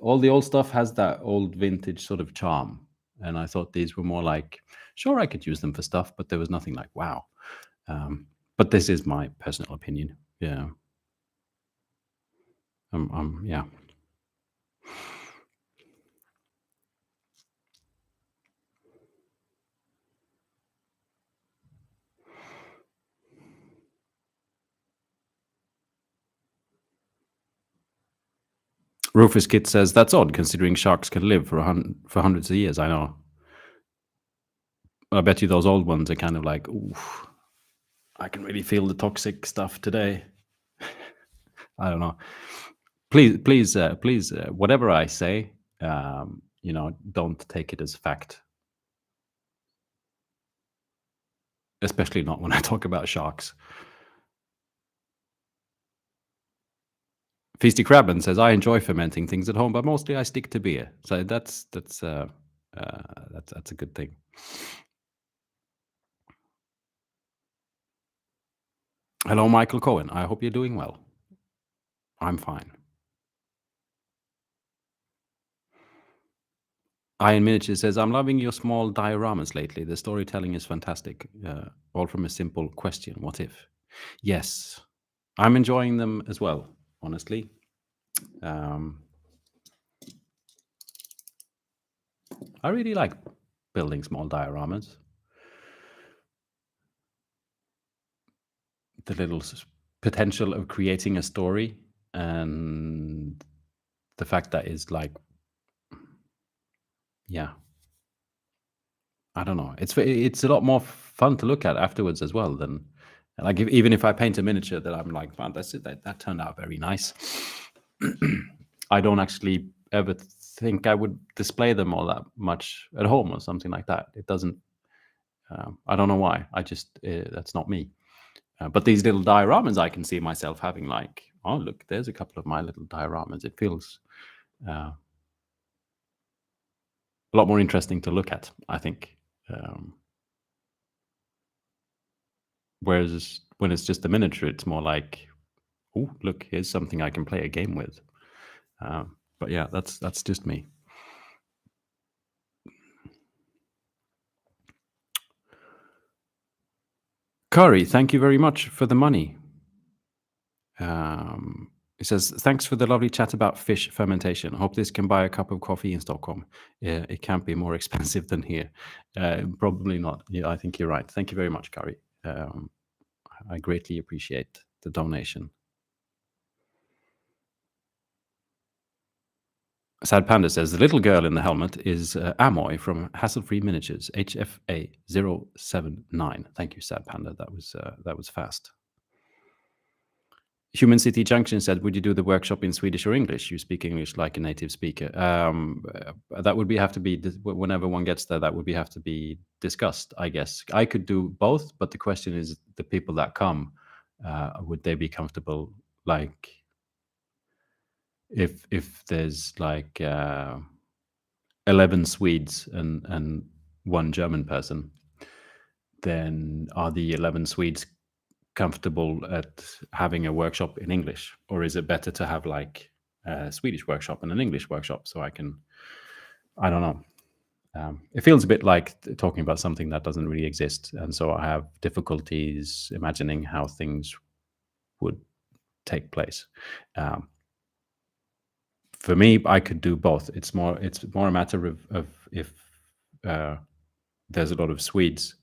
all the old stuff has that old vintage sort of charm, and I thought these were more like, sure, I could use them for stuff, but there was nothing like wow. But this is my personal opinion. Yeah. Yeah. Rufus Kit says that's odd, considering sharks can live for hundreds of years. I know. I bet you those old ones are kind of like, ooh, I can really feel the toxic stuff today. I don't know. Please, whatever I say, don't take it as fact. Especially not when I talk about sharks. Feasty Crabman says, I enjoy fermenting things at home, but mostly I stick to beer. So that's a good thing. Hello, Michael Cohen. I hope you're doing well. I'm fine. Iron Miniature says, I'm loving your small dioramas lately. The storytelling is fantastic. All from a simple question, what if? Yes, I'm enjoying them as well, honestly. I really like building small dioramas. The little potential of creating a story, and the fact that is like, yeah, I don't know. It's a lot more fun to look at afterwards as well than, like, even if I paint a miniature that I'm like, man, that's it. That turned out very nice. I don't actually ever think I would display them all that much at home or something like that. It doesn't. I don't know why. I just that's not me. But these little dioramas, I can see myself having, like, oh, look, there's a couple of my little dioramas. It feels a lot more interesting to look at, I think. Whereas when it's just a miniature, it's more like, oh, look, here's something I can play a game with. But yeah, that's just me. Curry, thank you very much for the money. He says, thanks for the lovely chat about fish fermentation. I hope this can buy a cup of coffee in Stockholm. It can't be more expensive than here. Probably not. Yeah, I think you're right. Thank you very much, Kari. I greatly appreciate the donation. Sad Panda says the little girl in the helmet is Amoy from Hassle-Free Miniatures, HFA079. Thank you, Sad Panda. That was fast. Human City Junction said, "Would you do the workshop in Swedish or English? You speak English like a native speaker." That would have to be whenever one gets there. That would have to be discussed, I guess. I could do both, but the question is, the people that come, would they be comfortable? Like, if there's like 11 Swedes and one German person, then are the 11 Swedes comfortable at having a workshop in English, or is it better to have like a Swedish workshop and an English workshop? So I don't know. It feels a bit like talking about something that doesn't really exist, and so I have difficulties imagining how things would take place. For me, I could do both. It's more a matter of if there's a lot of Swedes,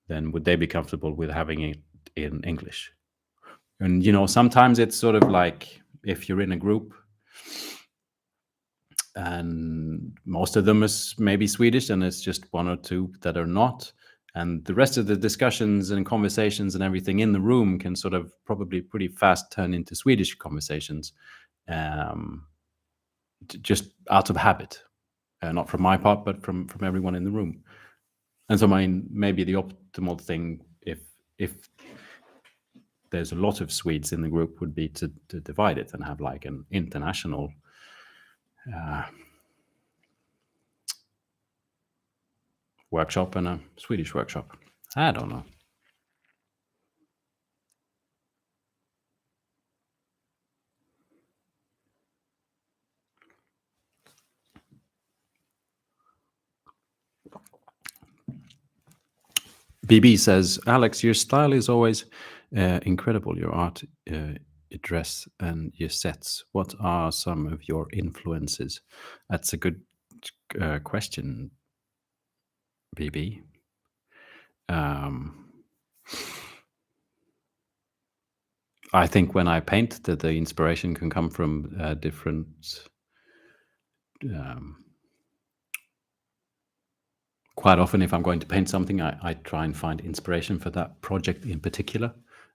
then would they be comfortable with having it in English? And sometimes it's sort of like if you're in a group and most of them is maybe Swedish and it's just one or two that are not, and the rest of the discussions and conversations and everything in the room can sort of probably pretty fast turn into Swedish conversations, just out of habit, not from my part, but from everyone in the room. And so, maybe the optimal thing, if there's a lot of Swedes in the group, would be to divide it and have like an international workshop and a Swedish workshop. I don't know. BB says, "Alex, your style is always incredible. Your art, your dress, and your sets. What are some of your influences?" That's a good question, BB. I think when I paint, that the inspiration can come from different. Quite often, if I'm going to paint something, I try and find inspiration for that project in particular.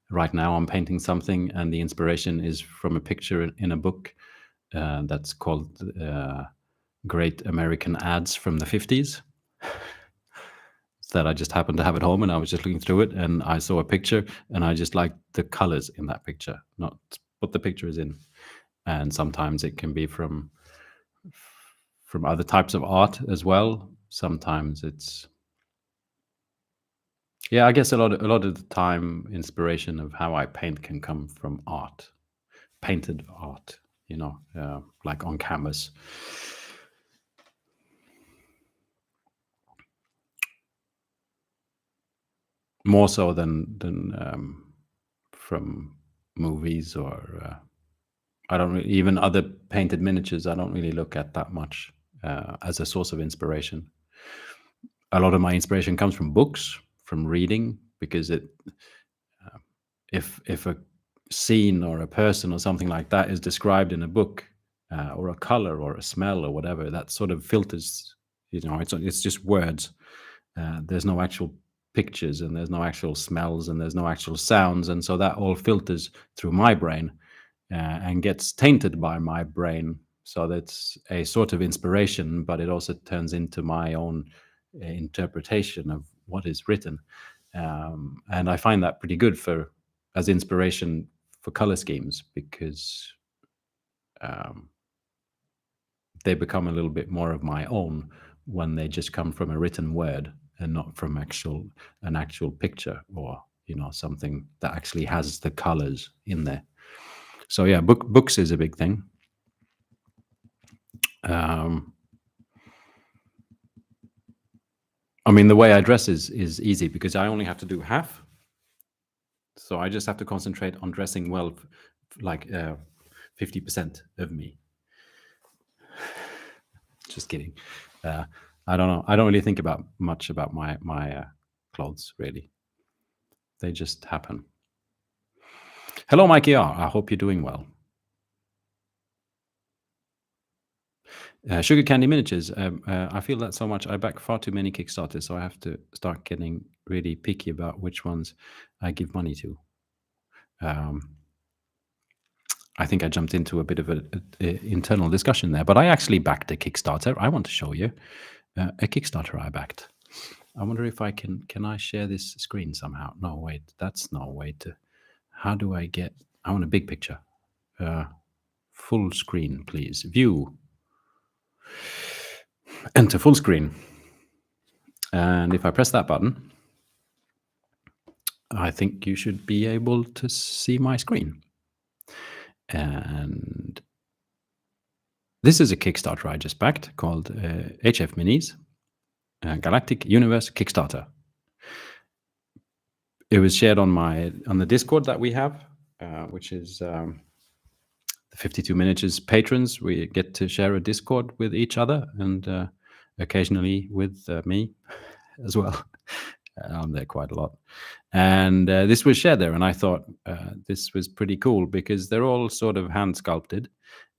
Right now, I'm painting something, and the inspiration is from a picture in a book that's called Great American Ads from the 50s. That I just happened to have at home, and I was just looking through it, and I saw a picture, and I just liked the colors in that picture, not what the picture is in. And sometimes it can be from other types of art as well. Sometimes it's, I guess a lot of the time, inspiration of how I paint can come from art, painted art, like on canvas. More so than from movies or I don't really, even other painted miniatures. I don't really look at that much as a source of inspiration. A lot of my inspiration comes from books, from reading, because if a scene or a person or something like that is described in a book, or a color or a smell or whatever, that sort of filters. It's just words. There's no actual pictures, and there's no actual smells, and there's no actual sounds, and so that all filters through my brain and gets tainted by my brain. So that's a sort of inspiration, but it also turns into my own interpretation of what is written. And I find that pretty good as inspiration for color schemes, because they become a little bit more of my own when they just come from a written word and not from an actual picture, or something that actually has the colors in there. So yeah, books is a big thing. The way I dress is easy, because I only have to do half. So I just have to concentrate on dressing well, like 50% of me. Just kidding. I don't know. I don't really think much about my clothes, really. They just happen. Hello, Mikey R. I hope you're doing well. Sugar Candy Miniatures. I feel that so much. I back far too many Kickstarters, so I have to start getting really picky about which ones I give money to. I think I jumped into a bit of a internal discussion there, but I actually backed a Kickstarter. I want to show you a Kickstarter I backed. I wonder if I can I share this screen somehow? No, wait, that's no way to. How do I get? I want a big picture. Full screen, please. View. Enter full screen. And if I press that button, I think you should be able to see my screen. And this is a Kickstarter I just backed called HF Minis Galactic Universe Kickstarter. It was shared on the Discord that we have, which is the 52 Miniatures patrons. We get to share a Discord with each other and occasionally with me as well. I'm there quite a lot. And this was shared there, and I thought this was pretty cool because they're all sort of hand sculpted,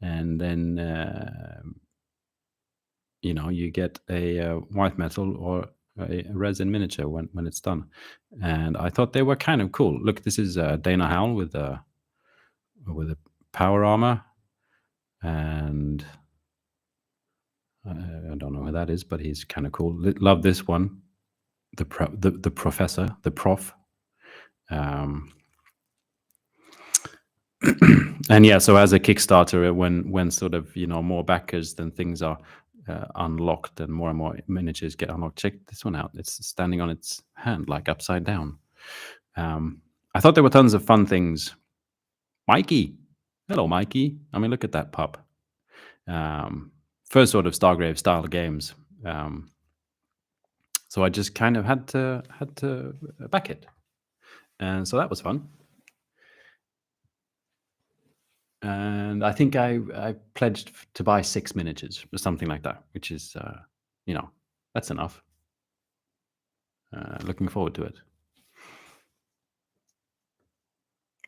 and then you get a white metal or a resin miniature when it's done. And I thought they were kind of cool. Look, this is Dana Howell with a power armor, and I don't know who that is, but he's kind of cool. Love this one. The professor, the prof. And yeah, so as a Kickstarter, when sort of more backers, then things are unlocked and more miniatures get unlocked. Check this one out. It's standing on its hand, like upside down. I thought there were tons of fun things. Mikey, hello, Mikey. I mean, look at that pup. First sort of Stargrave style games. So I just kind of had to back it, and so that was fun. And I think I pledged to buy 6 miniatures or something like that, which is that's enough. Looking forward to it.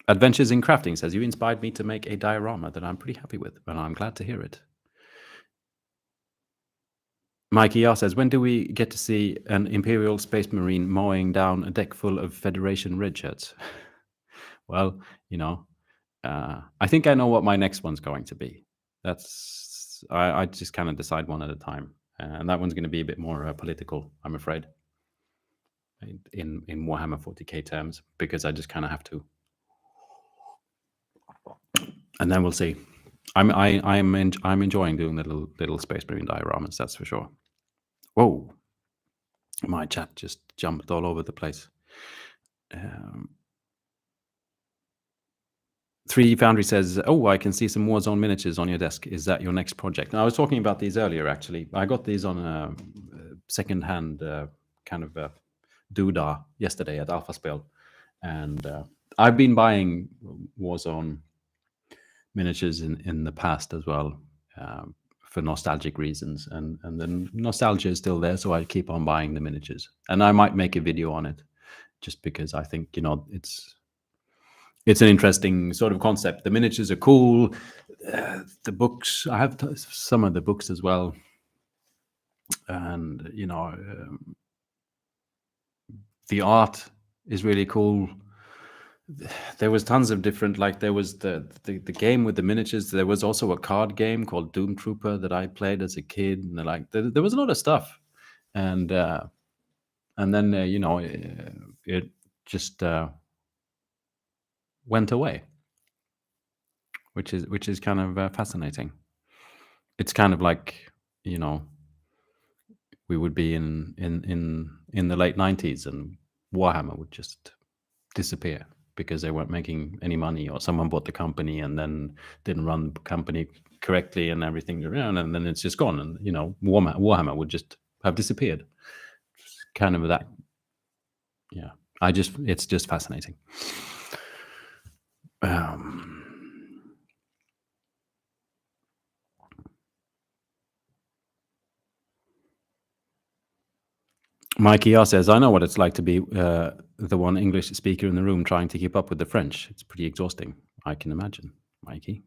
Adventures in Crafting says, you inspired me to make a diorama that I'm pretty happy with, and I'm glad to hear it. Mikey R says, when do we get to see an Imperial Space Marine mowing down a deck full of Federation red shirts? Well, I think I know what my next one's going to be. I just kind of decide one at a time. And that one's going to be a bit more political, I'm afraid, in Warhammer 40k terms, because I just kind of have to. And then we'll see. I'm enjoying doing the little Space Marine dioramas, that's for sure. Whoa, my chat just jumped all over the place. 3D Foundry says, oh, I can see some Warzone miniatures on your desk. Is that your next project? Now, I was talking about these earlier, actually. I got these on a second-hand kind of doodah yesterday at Alpha Spell. And I've been buying Warzone miniatures in the past as well for nostalgic reasons. And the nostalgia is still there, so I keep on buying the miniatures. And I might make a video on it just because I think, it's an interesting sort of concept. The miniatures are cool. The books, I have some of the books as well. And, the art is really cool. There was tons of different, like there was the game with the miniatures. There was also a card game called Doom Trooper that I played as a kid. And there was a lot of stuff. And then, it just went away, which is kind of fascinating. It's kind of like we would be in the late 90s and Warhammer would just disappear because they weren't making any money, or someone bought the company and then didn't run the company correctly and everything around, and then it's just gone, and Warhammer would just have disappeared. It's kind of that. Yeah, it's just fascinating. Mikey R says, I know what it's like to be the one English speaker in the room trying to keep up with the French. It's pretty exhausting. I can imagine, Mikey.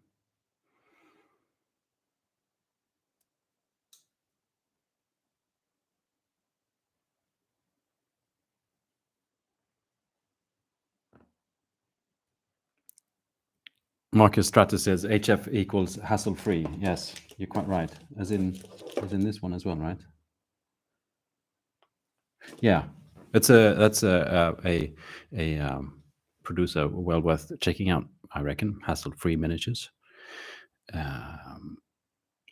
Marcus Stratus says HF equals hassle-free. Yes, you're quite right. As in this one as well, right? Yeah, that's a producer well worth checking out. I reckon hassle-free miniatures. Um,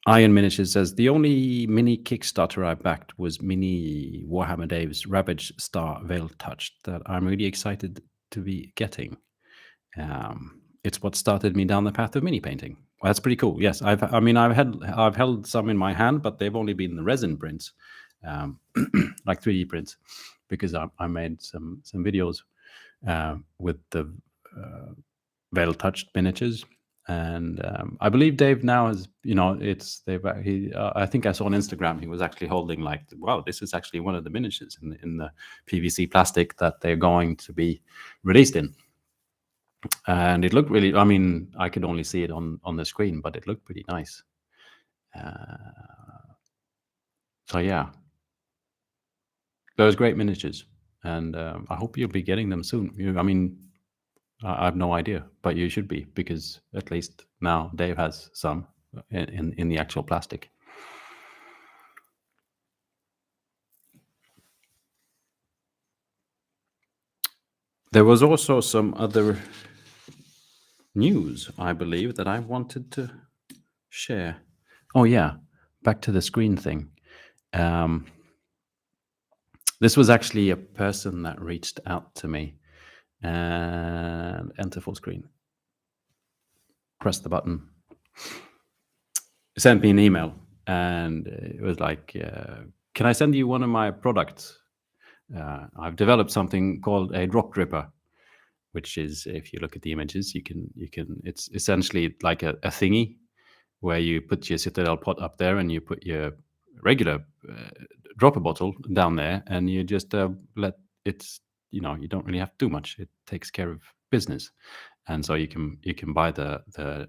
Iron Miniatures says the only mini Kickstarter I backed was mini Warhammer Dave's Ravage Star Veil Touched that I'm really excited to be getting. It's what started me down the path of mini painting. Well, that's pretty cool. Yes, I've held some in my hand, but they've only been the resin prints, um, like 3D prints, because I made some videos with the veil touched miniatures. And I believe Dave now has, it's they've he. I think I saw on Instagram he was actually holding like, wow, this is actually one of the miniatures in the PVC plastic that they're going to be released in. And it looked really. I mean, I could only see it on the screen, but it looked pretty nice. So yeah, those great miniatures, and I hope you'll be getting them soon. I mean, I have no idea, but you should be, because at least now Dave has some in the actual plastic. There was also some other news, I believe, that I wanted to share. Oh yeah, back to the screen thing. This was actually a person that reached out to me, and enter full screen. Press the button. Sent me an email, and it was like, "Can I send you one of my products? I've developed something called a drop dripper, which is, if you look at the images, you can. It's essentially like a thingy where you put your Citadel pot up there, and you put your regular dropper bottle down there, and you just let it. You don't really have to do much. It takes care of business, and so you can buy the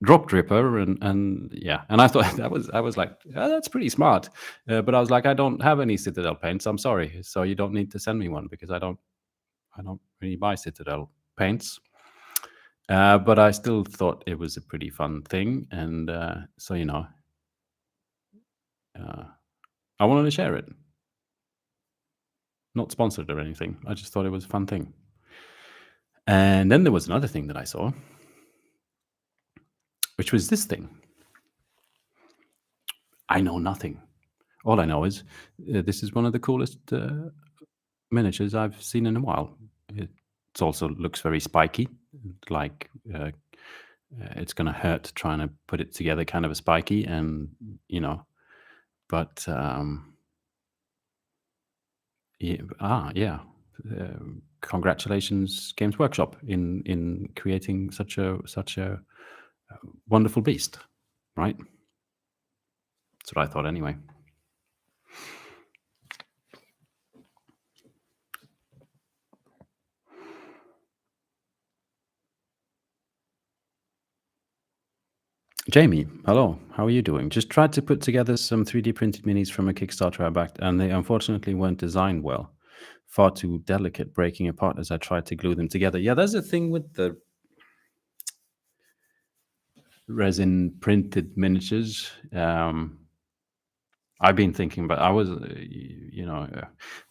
drop dripper, and yeah. And I thought I was like, "Oh, that's pretty smart," but I was like, I don't have any Citadel paints. I'm sorry, so you don't need to send me one, because I don't really buy Citadel paints. But I still thought it was a pretty fun thing, and so I wanted to share it. Not sponsored or anything. I just thought it was a fun thing. And then there was another thing that I saw, which was this thing. I know nothing. All I know is this is one of the coolest miniatures I've seen in a while. It also looks very spiky, like it's going to hurt trying to put it together, kind of a spiky, and but yeah. Congratulations, Games Workshop, in creating such a wonderful beast, right? That's what I thought, anyway. Jamie, hello. How are you doing? Just tried to put together some 3D printed minis from a Kickstarter I backed, and they unfortunately weren't designed well. Far too delicate, breaking apart as I tried to glue them together. Yeah, there's a thing with the resin printed miniatures. I've been thinking, but I was,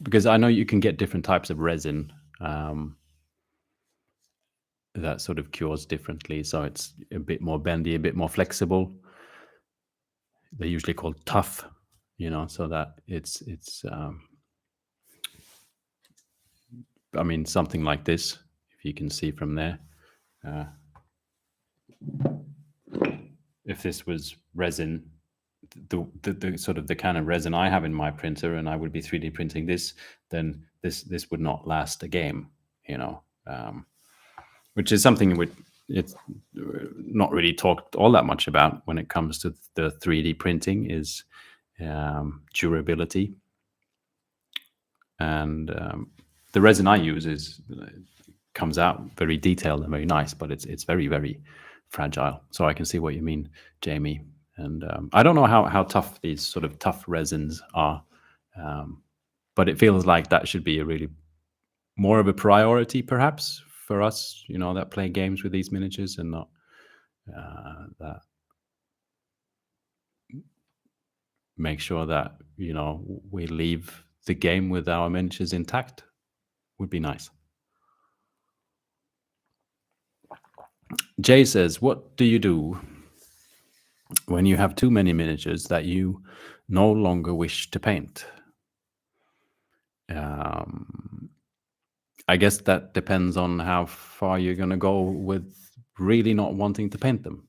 because I know you can get different types of resin that sort of cures differently. So it's a bit more bendy, a bit more flexible. They're usually called tough, so that it's I mean, something like this, if you can see from there. If this was resin, the sort of the kind of resin I have in my printer, and I would be 3D printing this, then this would not last a game, which is something it's not really talked all that much about when it comes to the 3D printing, is durability. And the resin I use comes out very detailed and very nice, but it's very, very fragile. So I can see what you mean, Jamie. And I don't know how tough these sort of tough resins are, but it feels like that should be a really more of a priority, perhaps, for us, that play games with these miniatures, and not that make sure that we leave the game with our miniatures intact would be nice. Jay says, "What do you do when you have too many miniatures that you no longer wish to paint?" Um, I guess that depends on how far you're going to go with really not wanting to paint them.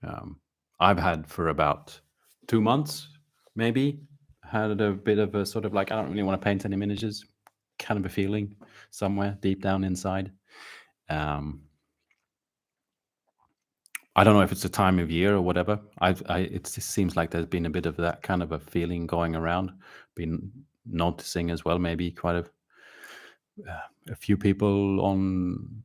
Um, I've had for about 2 months, maybe, had a bit of a sort of like, I don't really want to paint any miniatures kind of a feeling somewhere deep down inside. Um, I don't know if it's the time of year or whatever. It just seems like there's been a bit of that kind of a feeling going around. Been noticing as well, maybe quite a few people on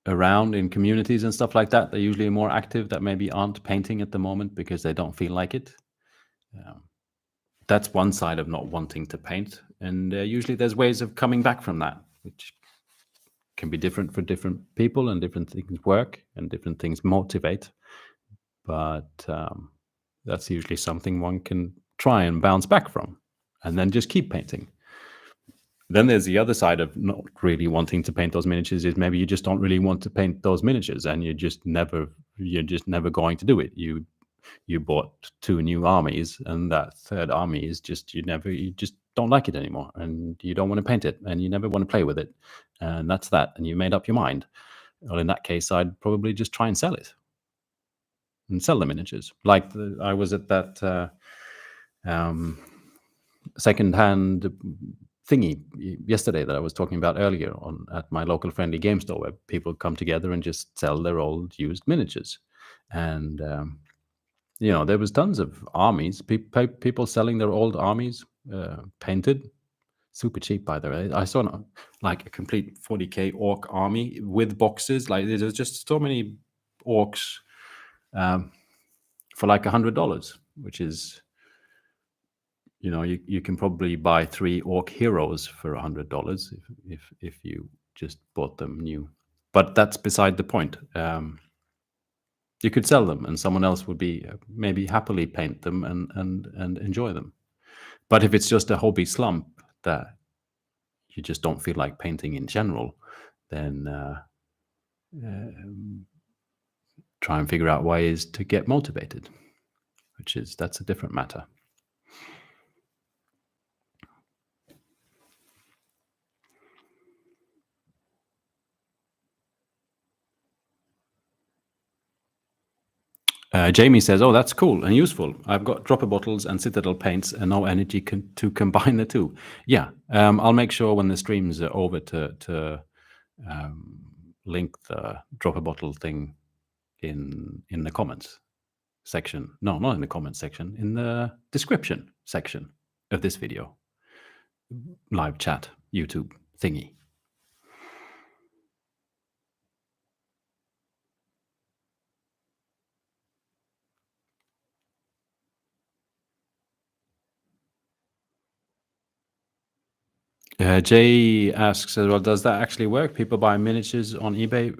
around in communities and stuff like that. They're usually more active that maybe aren't painting at the moment because they don't feel like it. Um, that's one side of not wanting to paint, and usually there's ways of coming back from that, which can be different for different people, and different things work and different things motivate. But that's usually something one can try and bounce back from, and then just keep painting. Then there's the other side of not really wanting to paint those miniatures, is maybe you just don't really want to paint those miniatures, and you're just never going to do it. You bought two new armies, and that third army is just you just don't like it anymore, and you don't want to paint it, and you never want to play with it, and that's that. And you made up your mind. Well, in that case, I'd probably just try and sell it and sell the miniatures. Like I was at that um, secondhand thingy yesterday that I was talking about earlier on at my local friendly game store, where people come together and just sell their old used miniatures, and there was tons of armies, people selling their old armies, painted, super cheap, by the way. I saw like a complete 40k orc army with boxes. Like there's just so many orcs um, for like $100, which is, you can probably buy 3 orc heroes for $100 if you just bought them new. But that's beside the point. You could sell them, and someone else would be maybe happily paint them and enjoy them. But if it's just a hobby slump that you just don't feel like painting in general, then um, try and figure out ways to get motivated, that's a different matter. Jamie says, "Oh, that's cool and useful. I've got dropper bottles and Citadel paints and no energy to combine the two." Yeah, I'll make sure when the streams are over to link the dropper bottle thing in the comments section. No, not in the comments section. In the description section of this video, live chat, YouTube thingy. Jay asks as well, does that actually work? People buy miniatures on eBay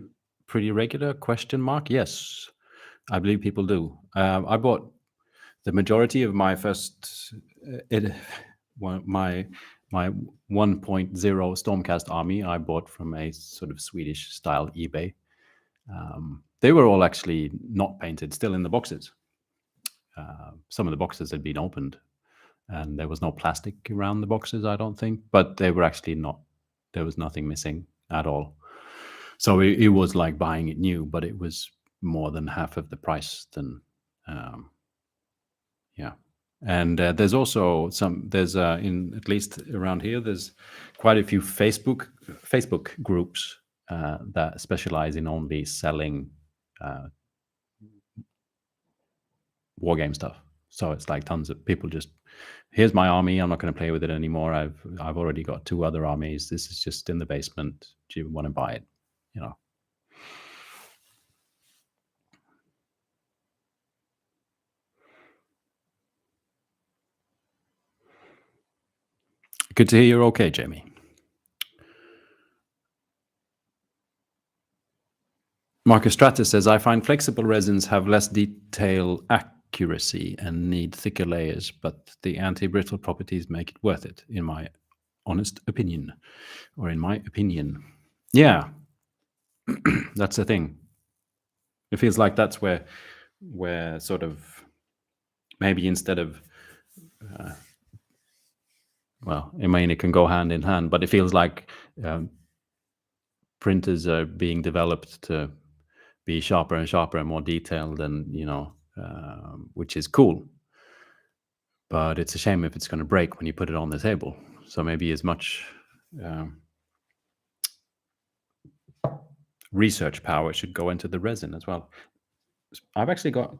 pretty regular? Question mark. Yes, I believe people do. I bought the majority of my first, my 1.0 Stormcast army. I bought from a sort of Swedish style eBay. They were all actually not painted, still in the boxes. Some of the boxes had been opened, and there was no plastic around the boxes, I don't think, but they were actually not. There was nothing missing at all. So it was like buying it new, but it was more than half of the price than, yeah. And there's also there's in at least around here, there's quite a few Facebook groups that specialize in only selling war game stuff. So it's like tons of people just, here's my army. I'm not going to play with it anymore. I've already got 2 other armies. This is just in the basement. Do you want to buy it? Good to hear you're okay, Jamie. Marcus Stratus says, I find flexible resins have less detail accuracy and need thicker layers, but the anti-brittle properties make it worth it, in my honest opinion. Or in my opinion. Yeah, that's the thing. It feels like that's where sort of maybe instead of well, I mean it can go hand in hand, but it feels like printers are being developed to be sharper and sharper and more detailed, and which is cool. But it's a shame if it's going to break when you put it on the table. So maybe as much research power should go into the resin as well. I've actually got.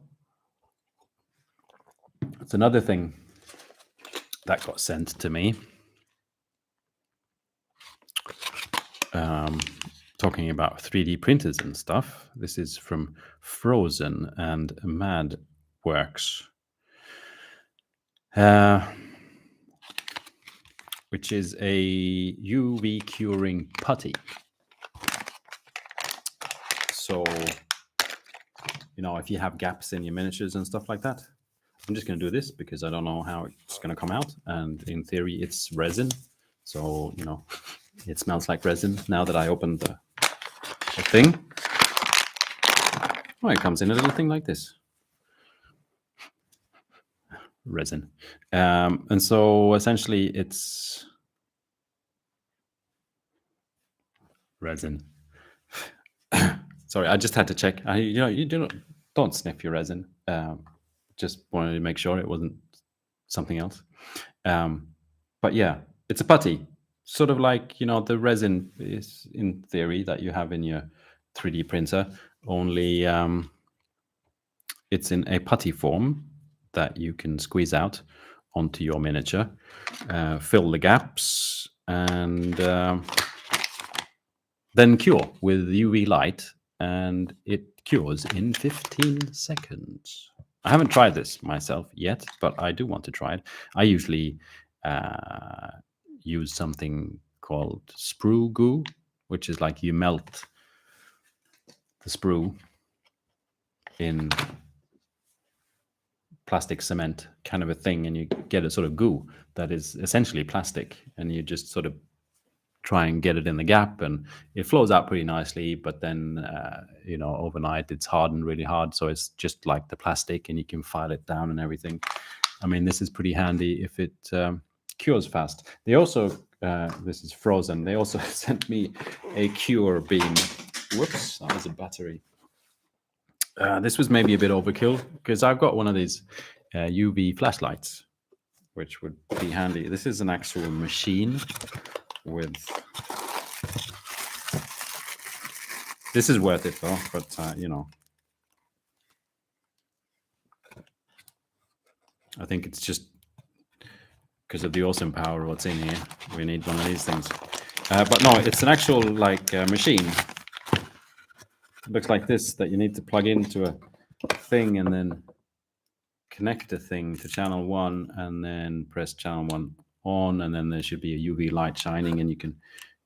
It's another thing that got sent to me. Talking about 3D printers and stuff. This is from Frozen and MadWorks, which is a UV curing putty. So, if you have gaps in your miniatures and stuff like that, I'm just going to do this because I don't know how it's going to come out. And in theory, it's resin. So, it smells like resin now that I opened the thing. Oh, it comes in a little thing like this. Resin. And so essentially it's resin. Sorry, I just had to check. You don't sniff your resin. Just wanted to make sure it wasn't something else. But yeah, it's a putty. Sort of like, the resin is in theory that you have in your 3D printer, only it's in a putty form that you can squeeze out onto your miniature, fill the gaps, and then cure with UV light, and it cures in 15 seconds. I haven't tried this myself yet, but I do want to try it. I usually use something called sprue goo, which is like you melt the sprue in plastic cement kind of a thing, and you get a sort of goo that is essentially plastic, and you just sort of try and get it in the gap, and it flows out pretty nicely. But then overnight it's hardened really hard, so it's just like the plastic, and you can file it down and everything. I mean, this is pretty handy if it cures fast. They also this is Frozen, they also sent me a cure beam. Whoops, that was a battery. This was maybe a bit overkill because I've got one of these UV flashlights, which would be handy. This is an actual machine with. This is worth it though, but I think it's just because of the awesome power of what's in here. We need one of these things. But no, it's an actual machine. It looks like this, that you need to plug into a thing and then connect the thing to channel 1 and then press channel 1 on, and then there should be a UV light shining and you can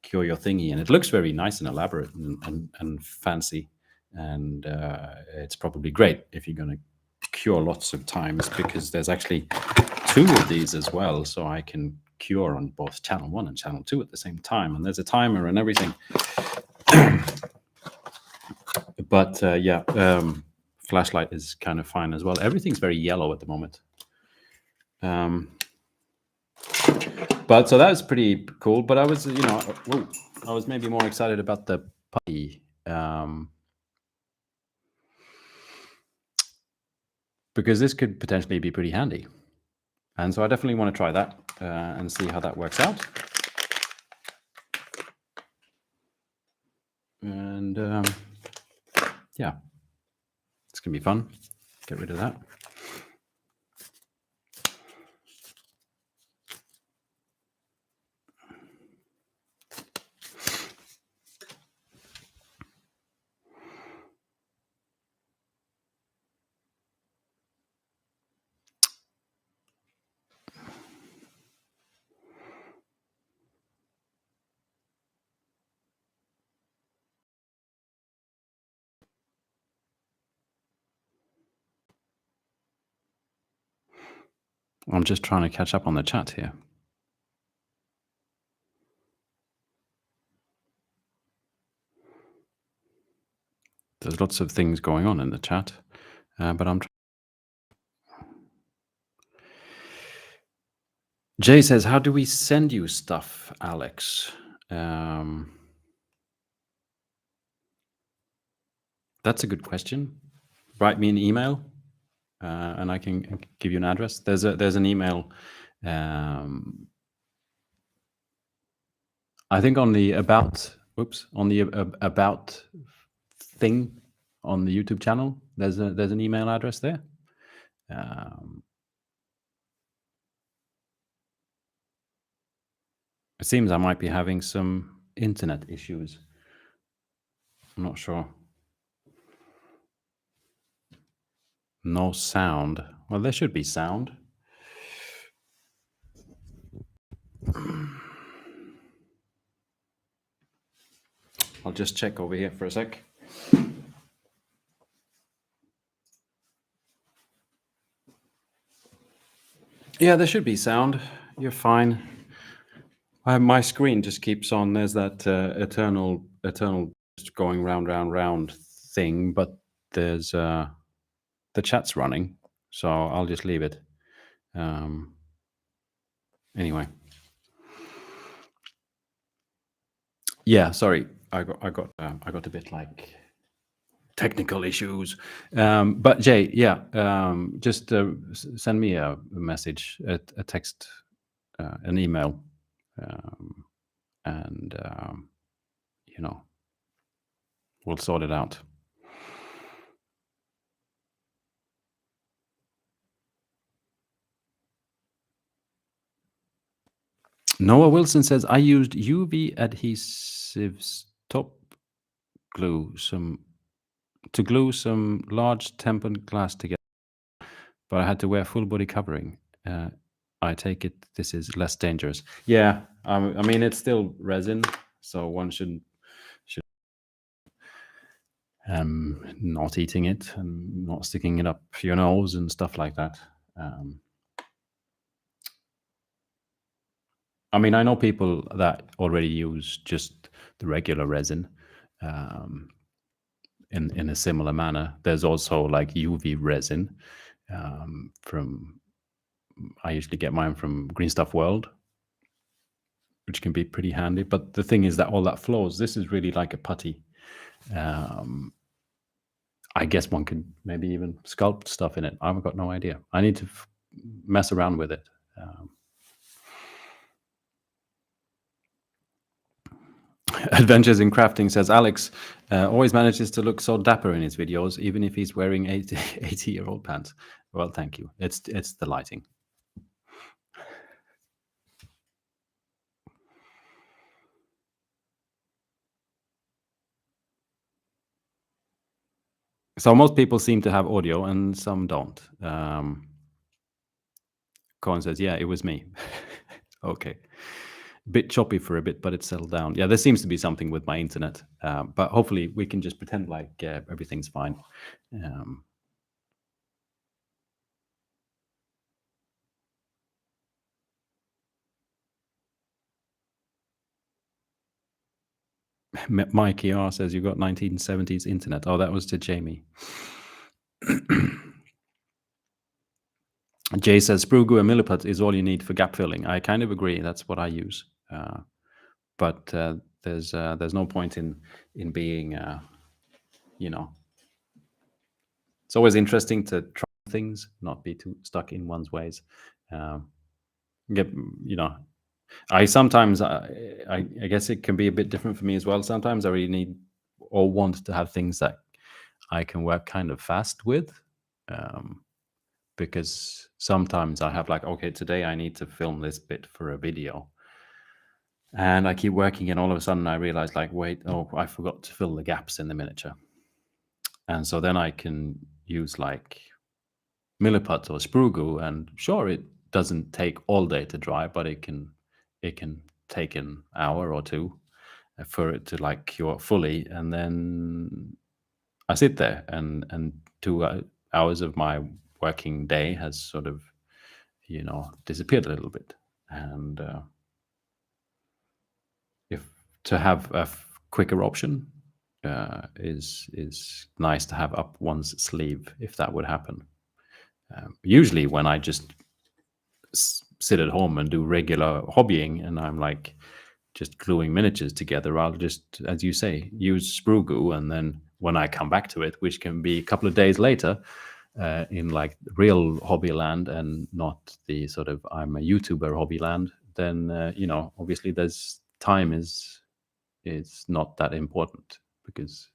cure your thingy. And it looks very nice and elaborate and fancy. And it's probably great if you're going to cure lots of times, because there's actually 2 of these as well. So I can cure on both channel 1 and channel 2 at the same time. And there's a timer and everything. But flashlight is kind of fine as well. Everything's very yellow at the moment. But so that was pretty cool. But I was, I was maybe more excited about the putty, because this could potentially be pretty handy. And so I definitely want to try that and see how that works out. And yeah, it's going to be fun. Get rid of that. I'm just trying to catch up on the chat here. There's lots of things going on in the chat, but Jay says, "How do we send you stuff, Alex?" That's a good question. Write me an email, and I can give you an address. There's an email. I think on the about about thing on the YouTube channel. There's an email address there. It seems I might be having some internet issues. I'm not sure. No sound. Well, there should be sound. I'll just check over here for a sec. Yeah, there should be sound. You're fine. My screen just keeps on. There's that eternal just going round thing, but there's the chat's running, so I'll just leave it. Anyway, yeah. Sorry, I got a bit like technical issues. But Jay, yeah, just send me a message, a text, an email, and we'll sort it out. Noah Wilson says, I used UV adhesives top glue to glue some large tempered glass together, but I had to wear full body covering. I take it this is less dangerous. Yeah, I mean it's still resin, so one should not eating it and not sticking it up your nose and stuff like that. I mean, I know people that already use just the regular resin in a similar manner. There's also like UV resin from. I usually get mine from Green Stuff World, which can be pretty handy. But the thing is that all that flows. This is really like a putty. I guess one could maybe even sculpt stuff in it. I've got no idea. I need to mess around with it. Adventures in Crafting says, Alex always manages to look so dapper in his videos, even if he's wearing 80-year-old pants. Well, thank you. It's the lighting. So most people seem to have audio and some don't. Colin says, yeah, it was me. Okay. Bit choppy for a bit, but it's settled down. Yeah, there seems to be something with my internet, but hopefully we can just pretend like everything's fine. Mikey R says you got 1970s internet. Oh, that was to Jamie. Jay says Sprugu and Milliput is all you need for gap filling. I kind of agree. That's what I use. But there's no point in being, it's always interesting to try things, not be too stuck in one's ways. I sometimes, I guess it can be a bit different for me as well. Sometimes I really need or want to have things that I can work kind of fast with. Because sometimes I have like, okay, today I need to film this bit for a video. And I keep working and all of a sudden I realize like, wait, I forgot to fill the gaps in the miniature. And so then I can use like Milliput or Sprugu, and sure, it doesn't take all day to dry, but it can take an hour or two for it to like cure fully. And then I sit there and 2 hours of my working day has sort of, disappeared a little bit. And if to have a quicker option is nice to have up one's sleeve if that would happen. Usually, when I just sit at home and do regular hobbying, and I'm like just gluing miniatures together, I'll just, as you say, use sprue glue, and then when I come back to it, which can be a couple of days later, in like real hobby land and not the sort of I'm a YouTuber hobby land, then obviously there's time is not that important because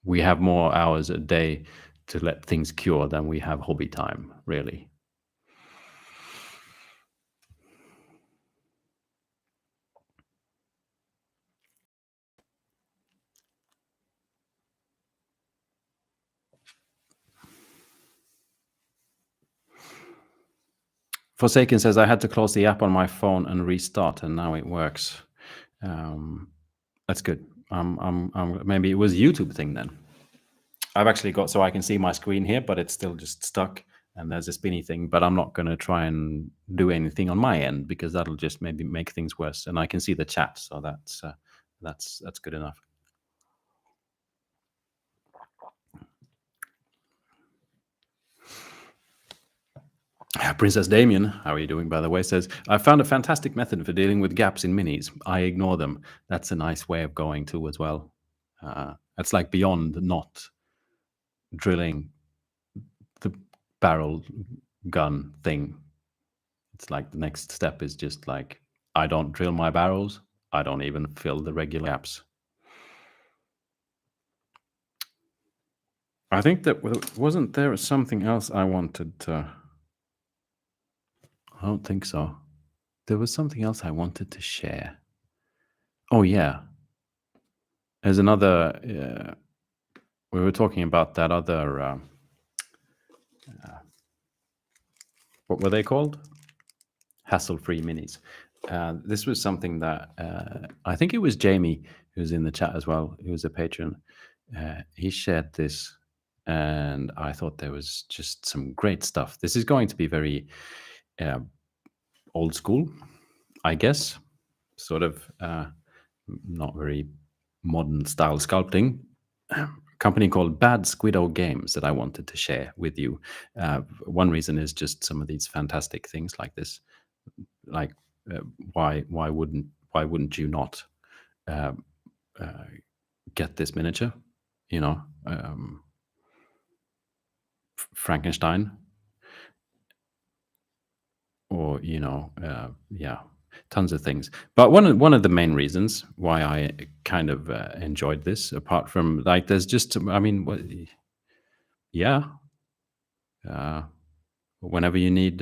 we have more hours a day to let things cure than we have hobby time, really. Forsaken says I had to close the app on my phone and restart, and now it works. That's good. Maybe it was a YouTube thing then. I've actually got, so I can see my screen here, but it's still just stuck, and there's a spinny thing. But I'm not going to try and do anything on my end because that'll just maybe make things worse. And I can see the chat, so that's good enough. Princess Damien, how are you doing, by the way, says, I found a fantastic method for dealing with gaps in minis. I ignore them. That's a nice way of going too as well. It's like beyond not drilling the barrel gun thing. It's like the next step is just like, I don't drill my barrels. I don't even fill the regular gaps. I think that wasn't there something else I wanted to... I don't think so. There was something else I wanted to share. Oh, yeah. There's another... we were talking about that other... what were they called? Hassle-free minis. This was something that I think it was Jamie who's in the chat as well, who was a patron. He shared this, and I thought there was just some great stuff. This is going to be very old school, I guess, sort of not very modern style sculpting. A company called Bad Squiddo Games that I wanted to share with you. One reason is just some of these fantastic things like this. Like why wouldn't you not get this miniature? Frankenstein, or tons of things. But one of the main reasons why I kind of enjoyed this, apart from like, there's just, I mean, yeah, whenever you need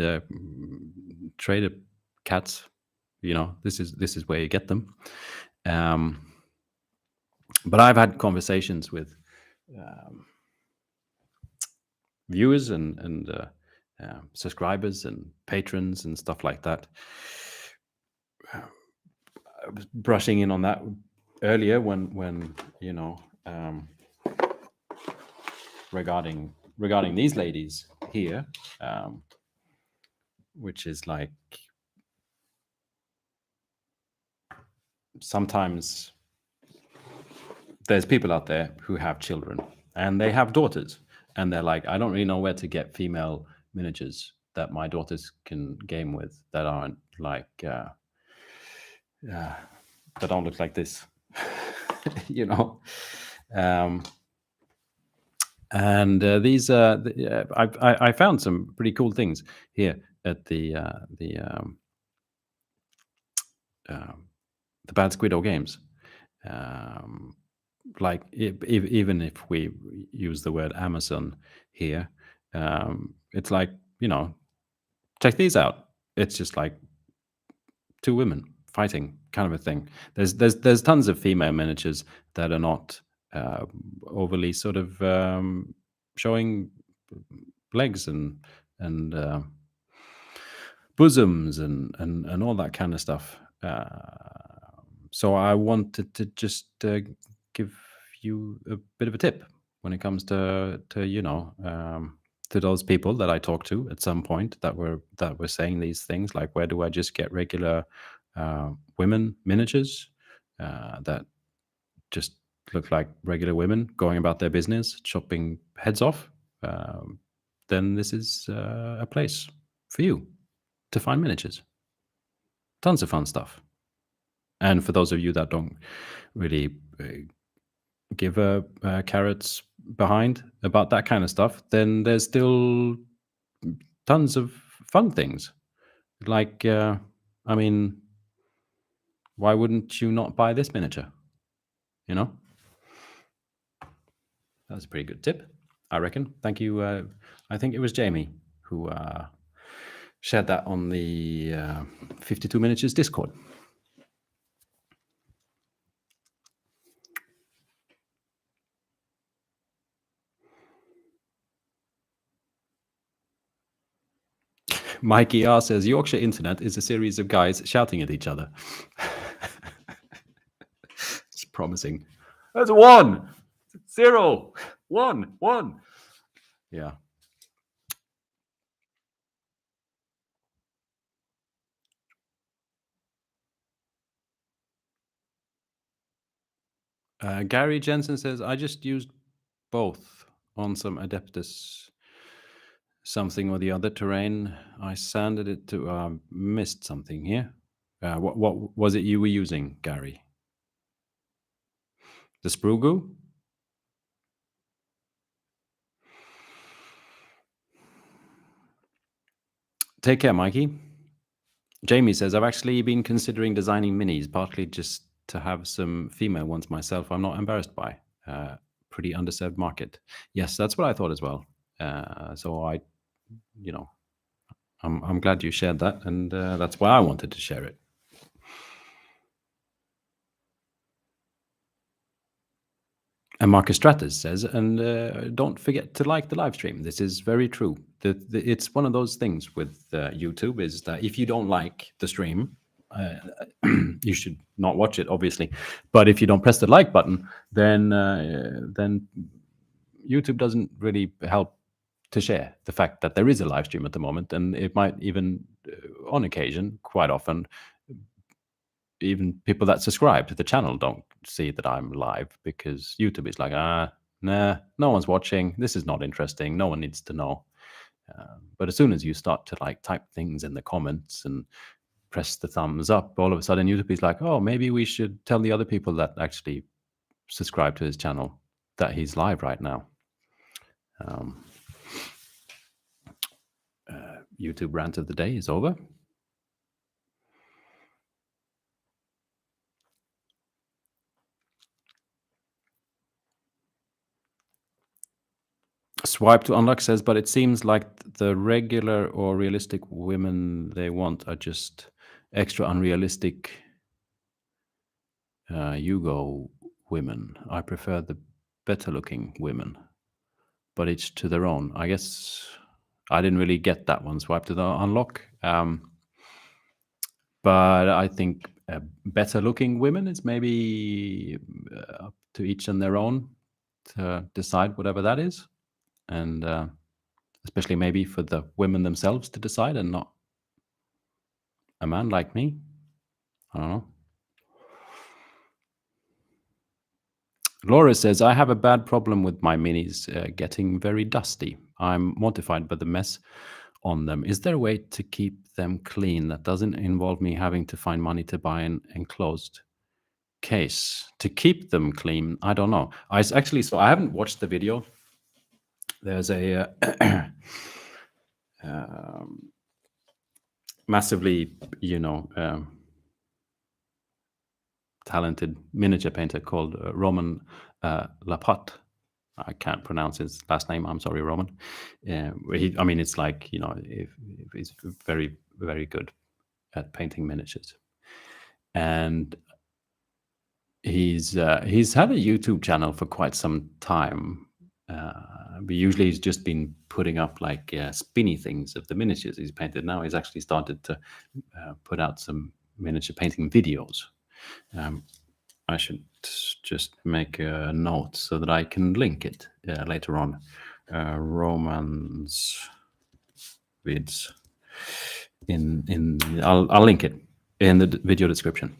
trader cats, this is where you get them. But I've had conversations with viewers and subscribers and patrons and stuff like that. I was brushing in on that earlier when regarding these ladies here, which is like, sometimes there's people out there who have children and they have daughters, and they're like, I don't really know where to get female miniatures that my daughters can game with that aren't like that don't look like this. And these I found some pretty cool things here at the Bad Squiddo Games. Like even if we use the word Amazon here, it's like, check these out. It's just like two women fighting kind of a thing. There's tons of female miniatures that are not overly sort of showing legs and bosoms and all that kind of stuff. So I wanted to just give you a bit of a tip when it comes to to those people that I talked to at some point that were saying these things like, where do I just get regular women miniatures that just look like regular women going about their business, chopping heads off? Um, then this is a place for you to find miniatures. Tons of fun stuff. And for those of you that don't really give a carrots behind about that kind of stuff, then there's still tons of fun things. Like, I mean, why wouldn't you not buy this miniature? You know, that's a pretty good tip, I reckon. Thank you. I think it was Jamie who shared that on the 52 Miniatures Discord. Mikey R says Yorkshire internet is a series of guys shouting at each other. It's promising. That's 1, 0, 1, 1. Yeah. Gary Jensen says, I just used both on some Adeptus something or the other terrain. I sanded it to missed something here. What was it you were using, Gary? The sprue goo? Take care, Mikey. Jamie says, I've actually been considering designing minis, partly just to have some female ones myself I'm not embarrassed by. Pretty underserved market. Yes, that's what I thought as well. So I'm glad you shared that, and that's why I wanted to share it. And Marcus Stratus says, and don't forget to like the live stream. This is very true. It's one of those things with YouTube is that if you don't like the stream, you should not watch it, obviously. But if you don't press the like button, then YouTube doesn't really help to share the fact that there is a live stream at the moment, and it might even, on occasion, quite often, even people that subscribe to the channel don't see that I'm live because YouTube is like, nah, no one's watching. This is not interesting. No one needs to know. But as soon as you start to like type things in the comments and press the thumbs up, all of a sudden YouTube is like, oh, maybe we should tell the other people that actually subscribe to his channel that he's live right now. YouTube rant of the day is over. Swipe to unlock says, but it seems like the regular or realistic women they want are just extra unrealistic Yugo women. I prefer the better looking women, but each to their own. I guess I didn't really get that one. Swipe to the unlock. But I think better looking women is maybe up to each and their own to decide whatever that is. And especially maybe for the women themselves to decide and not a man like me. I don't know. Laura says, I have a bad problem with my minis getting very dusty. I'm mortified by the mess on them. Is there a way to keep them clean that doesn't involve me having to find money to buy an enclosed case? To keep them clean, I don't know. I haven't watched the video. There's a massively, talented miniature painter called Roman Lappat. I can't pronounce his last name. I'm sorry, Roman. It's like, he's very, very good at painting miniatures. And he's had a YouTube channel for quite some time. But usually he's just been putting up like spinny things of the miniatures he's painted. Now he's actually started to put out some miniature painting videos. I should just make a note so that I can link it later on. Roman's vids in I'll link it in the video description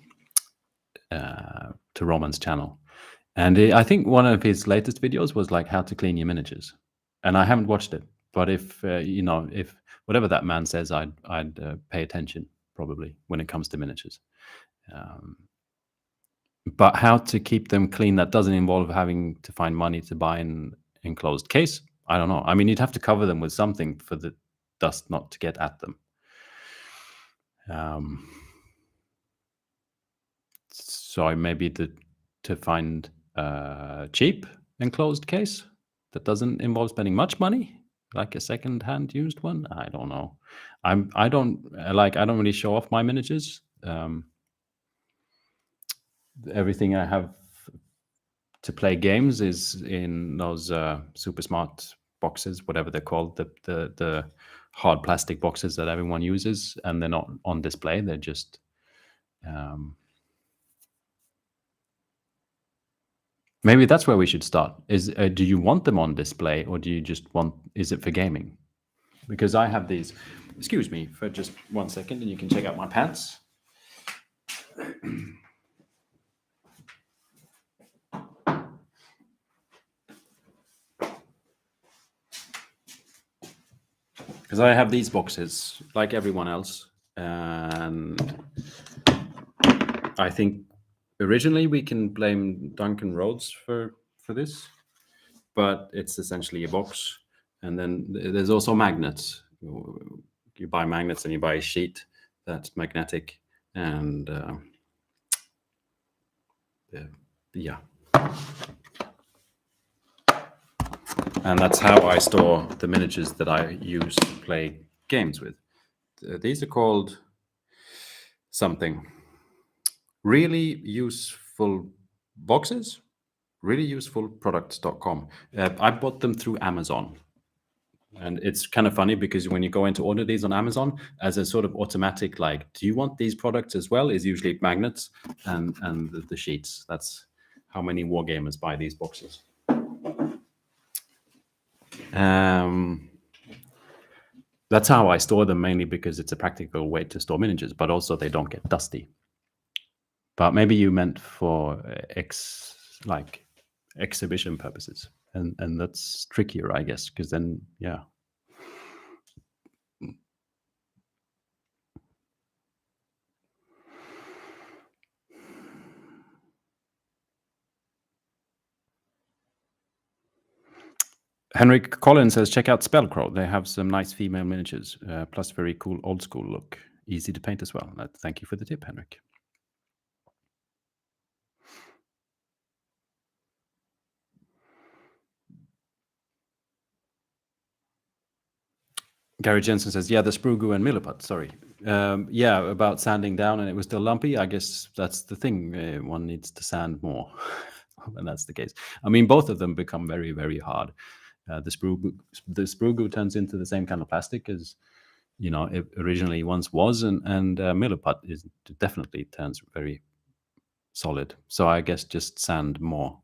to Roman's channel. And I think one of his latest videos was like how to clean your miniatures. And I haven't watched it, but if if whatever that man says, I'd pay attention probably when it comes to miniatures. Um, but how to keep them clean that doesn't involve having to find money to buy an enclosed case, I don't know. I mean, you'd have to cover them with something for the dust not to get at them. So maybe to find a cheap enclosed case that doesn't involve spending much money, like a second-hand used one. I don't know. I don't really show off my miniatures. Everything I have to play games is in those super smart boxes, whatever they're called, the hard plastic boxes that everyone uses, and they're not on display. They're just maybe that's where we should start. Is do you want them on display, or do you just want? Is it for gaming? Because I have these. Excuse me for just 1 second, and you can check out my pants. Because I have these boxes, like everyone else, and I think originally we can blame Duncan Rhodes for this, but it's essentially a box. And then there's also magnets. You buy magnets and you buy a sheet that's magnetic, and yeah. And that's how I store the miniatures that I use to play games with. These are called something. Really useful boxes, reallyusefulproducts.com. I bought them through Amazon. And it's kind of funny because when you go in to order these on Amazon, as a sort of automatic, like, do you want these products as well? Is usually magnets and the sheets. That's how many wargamers buy these boxes. That's how I store them, mainly because it's a practical way to store miniatures, but also they don't get dusty. But maybe you meant for exhibition purposes, and that's trickier, I guess, because then, yeah. Henrik Collins says, check out Spellcrow. They have some nice female miniatures, plus very cool old school look. Easy to paint as well. Thank you for the tip, Henrik. Gary Jensen says, yeah, the Sprugu and Milliput, sorry. Yeah, about sanding down and it was still lumpy. I guess that's the thing. One needs to sand more when that's the case. I mean, both of them become very, very hard. The Sprugu turns into the same kind of plastic as, it originally once was, and Milliput definitely turns very solid. So I guess just sand more.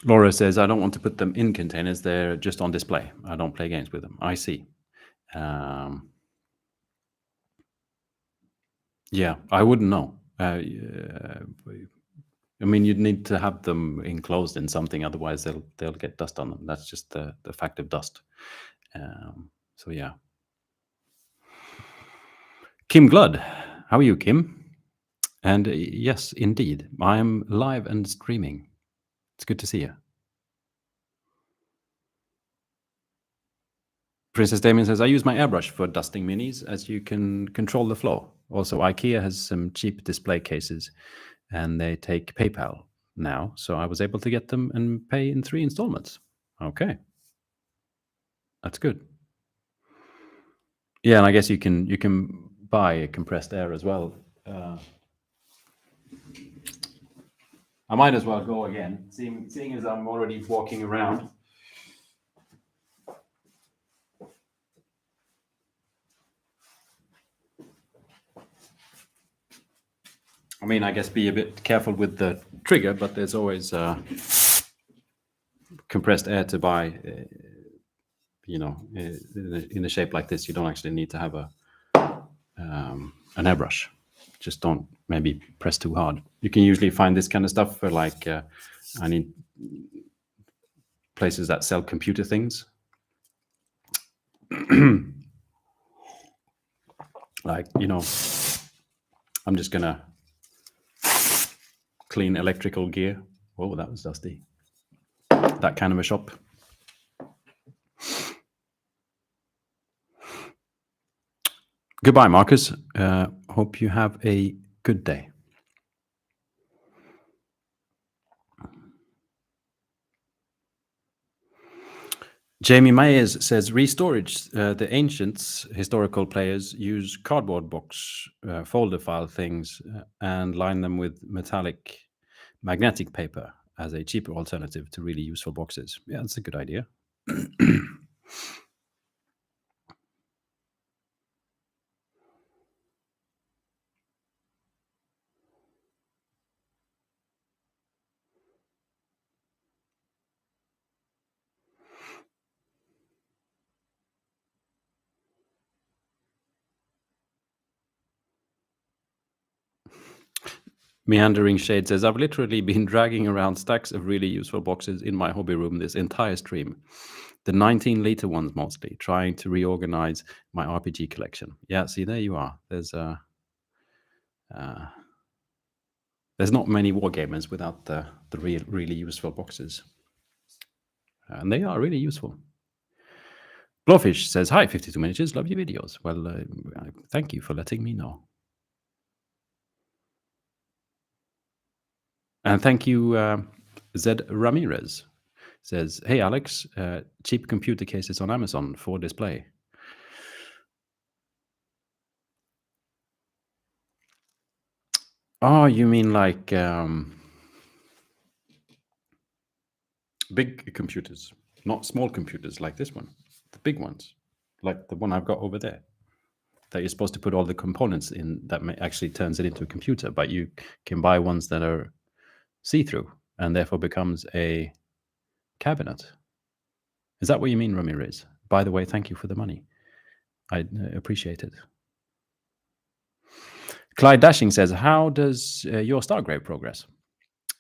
Laura says, I don't want to put them in containers. They're just on display. I don't play games with them. I see. Yeah, I wouldn't know. I mean, you'd need to have them enclosed in something, otherwise they'll get dust on them. That's just the fact of dust. So yeah. Kim Gludd, how are you, Kim? And yes, indeed, I'm live and streaming. It's good to see you. Princess Damien says, I use my airbrush for dusting minis, as you can control the flow. Also, IKEA has some cheap display cases, and they take PayPal now. So I was able to get them and pay in 3 installments. Okay. That's good. Yeah, and I guess you can buy a compressed air as well. I might as well go again, seeing as I'm already walking around. I mean, I guess be a bit careful with the trigger, but there's always compressed air to buy. In a shape like this, you don't actually need to have an airbrush. Just don't maybe press too hard. You can usually find this kind of stuff for like I need places that sell computer things. Like, I'm just gonna clean electrical gear. Whoa, that was dusty. That kind of a shop. Goodbye, Marcus. Hope you have a good day. Jamie Myers says, Restorage. The ancients, historical players, use cardboard box folder file things and line them with metallic magnetic paper as a cheaper alternative to really useful boxes. Yeah, that's a good idea. Meandering Shade says, I've literally been dragging around stacks of really useful boxes in my hobby room this entire stream. The 19-liter ones mostly, trying to reorganize my RPG collection. Yeah, see, there you are. There's not many wargamers without the really useful boxes. And they are really useful. Blowfish says, hi, 52 Miniatures, love your videos. Well, thank you for letting me know. And thank you, Zed Ramirez. Says, hey, Alex, cheap computer cases on Amazon for display. Oh, you mean like big computers, not small computers like this one, the big ones, like the one I've got over there, that you're supposed to put all the components in that actually turns it into a computer, but you can buy ones that are see-through and therefore becomes a cabinet. Is that what you mean, Ramirez? By the way, thank you for the money. I appreciate it. Clyde Dashing says, how does your Stargrave progress?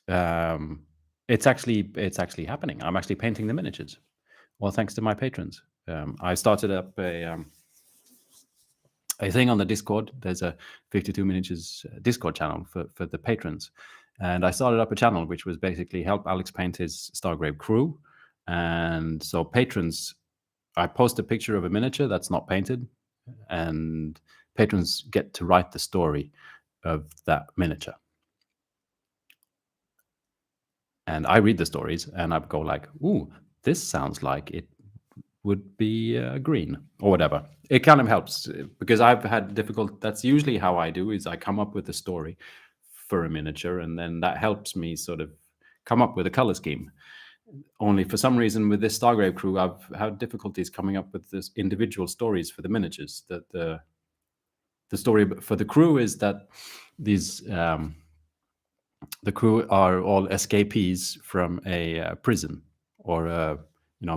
It's actually happening. I'm actually painting the miniatures. Well, thanks to my patrons. I started up a thing on the Discord. There's a 52 Miniatures Discord channel for the patrons. And I started up a channel which was basically help Alex paint his Stargrave crew. And so patrons, I post a picture of a miniature that's not painted, and patrons get to write the story of that miniature. And I read the stories and I go like, ooh, this sounds like it would be green or whatever. It kind of helps because I've had that's usually how I do, is I come up with a story for a miniature, and then that helps me sort of come up with a color scheme. Only for some reason with this Stargrave crew, I've had difficulties coming up with this individual stories for the miniatures. That the story for the crew is that these the crew are all escapees from a prison or a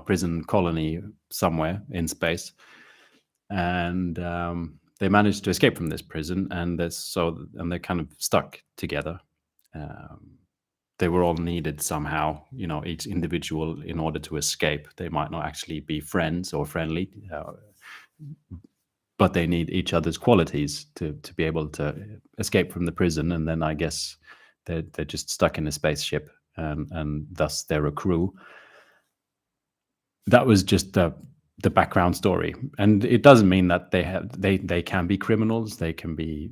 prison colony somewhere in space, and they managed to escape from this prison, and they're kind of stuck together. They were all needed somehow, each individual in order to escape. They might not actually be friends or friendly, but they need each other's qualities to be able to escape from the prison. And then I guess they're just stuck in a spaceship, and thus they're a crew. That was just the background story, and it doesn't mean that they can be criminals. They can be,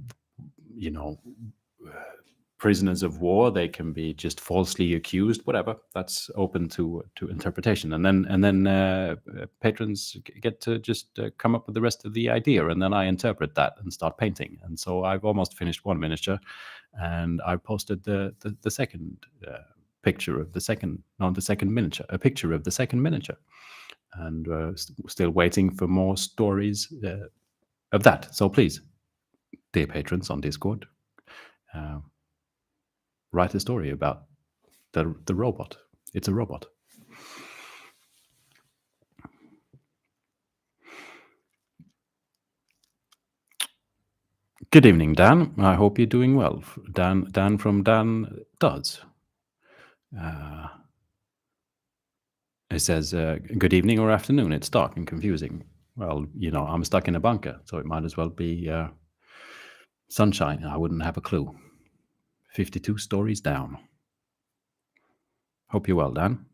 prisoners of war. They can be just falsely accused. Whatever. That's open to interpretation. And then patrons get to just come up with the rest of the idea, and then I interpret that and start painting. And so I've almost finished one miniature, and I posted the second picture of the second miniature, a picture of the second miniature, and still waiting for more stories of that. So please, dear patrons on Discord, write a story about the robot. It's a robot. Good evening, Dan. I hope you're doing well. Dan from Dan Does. Uh, it says, good evening or afternoon. It's dark and confusing. Well, I'm stuck in a bunker, so it might as well be sunshine. I wouldn't have a clue. 52 stories down. Hope you're well, Dan.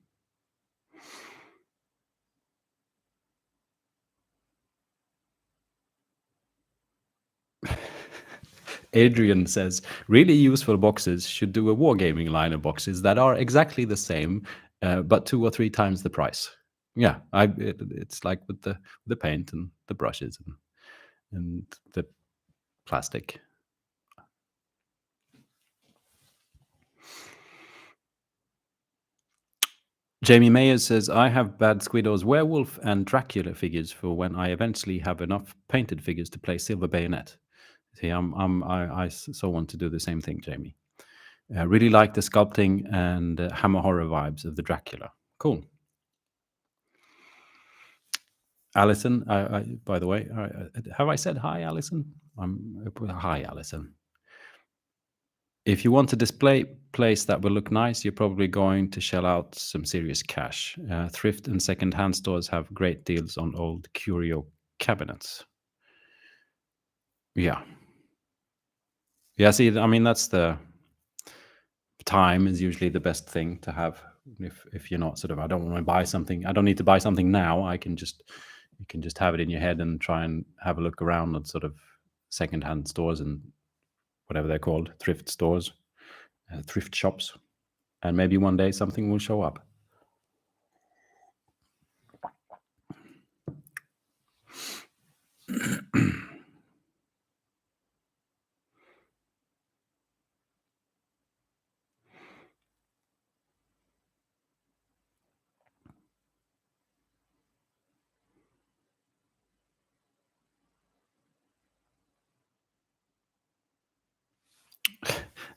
Adrian says, really useful boxes should do a wargaming line of boxes that are exactly the same, but 2 or 3 times the price. Yeah, it's like with the paint and the brushes and the plastic. Jamie Mayer says, I have Bad Squiddo's werewolf and Dracula figures for when I eventually have enough painted figures to play Silver Bayonet. See, I so want to do the same thing, Jamie. Really like the sculpting and Hammer Horror vibes of the Dracula. Cool. Alison, by the way, have I said hi, Alison? Hi, Alison. If you want a display place that will look nice, you're probably going to shell out some serious cash. Thrift and second-hand stores have great deals on old curio cabinets. Yeah. Yeah, see, I mean, that's the time is usually the best thing to have. If you're not sort of, I don't want to buy something, I don't need to buy something now. You can just have it in your head and try and have a look around at sort of second-hand stores and whatever they're called, thrift stores, thrift shops, and maybe one day something will show up.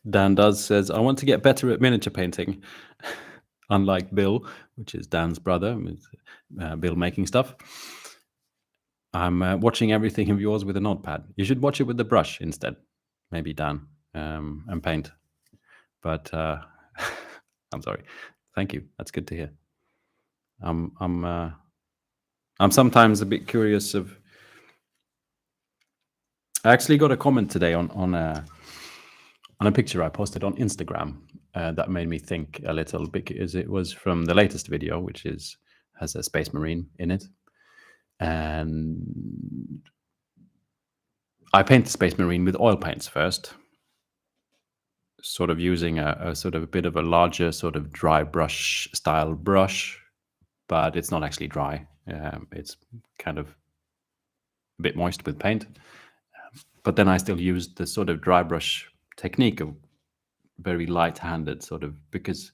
Dan Does says, I want to get better at miniature painting. Unlike Bill, which is Dan's brother, Bill making stuff. I'm watching everything of yours with a notepad. You should watch it with the brush instead, maybe, Dan, and paint. But I'm sorry. Thank you. That's good to hear. I'm sometimes a bit curious of. I actually got a comment today on a picture I posted on Instagram that made me think a little, because it was from the latest video, which has a Space Marine in it, and I paint the Space Marine with oil paints first, sort of using a sort of a bit of a larger sort of dry brush style brush, but it's not actually dry. It's kind of a bit moist with paint. But then I still use the sort of dry brush technique of very light-handed sort of, because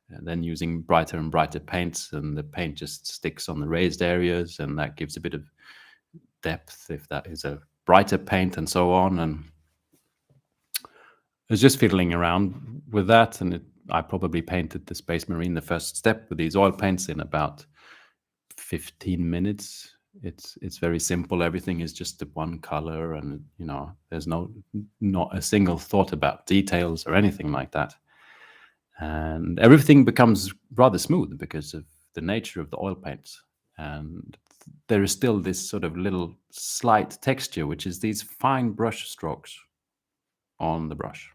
then using brighter and brighter paints, and the paint just sticks on the raised areas, and that gives a bit of depth if that is a brighter paint and so on. And I was just fiddling around with that, and I probably painted the Space Marine, the first step, with these oil paints in about 15 minutes. It's very simple. Everything is just the one color, and there's not a single thought about details or anything like that. And everything becomes rather smooth because of the nature of the oil paints. And there is still this sort of little slight texture, which is these fine brush strokes on the brush,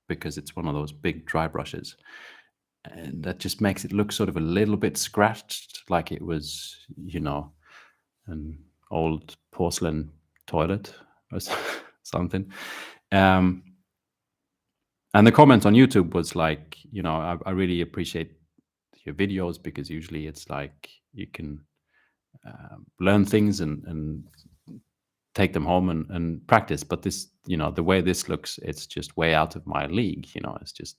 because it's one of those big dry brushes. And that just makes it look sort of a little bit scratched, like it was, an old porcelain toilet or something. And the comment on YouTube was like, I really appreciate your videos, because usually it's like you can learn things and take them home and practice. But this, the way this looks, it's just way out of my league. It's just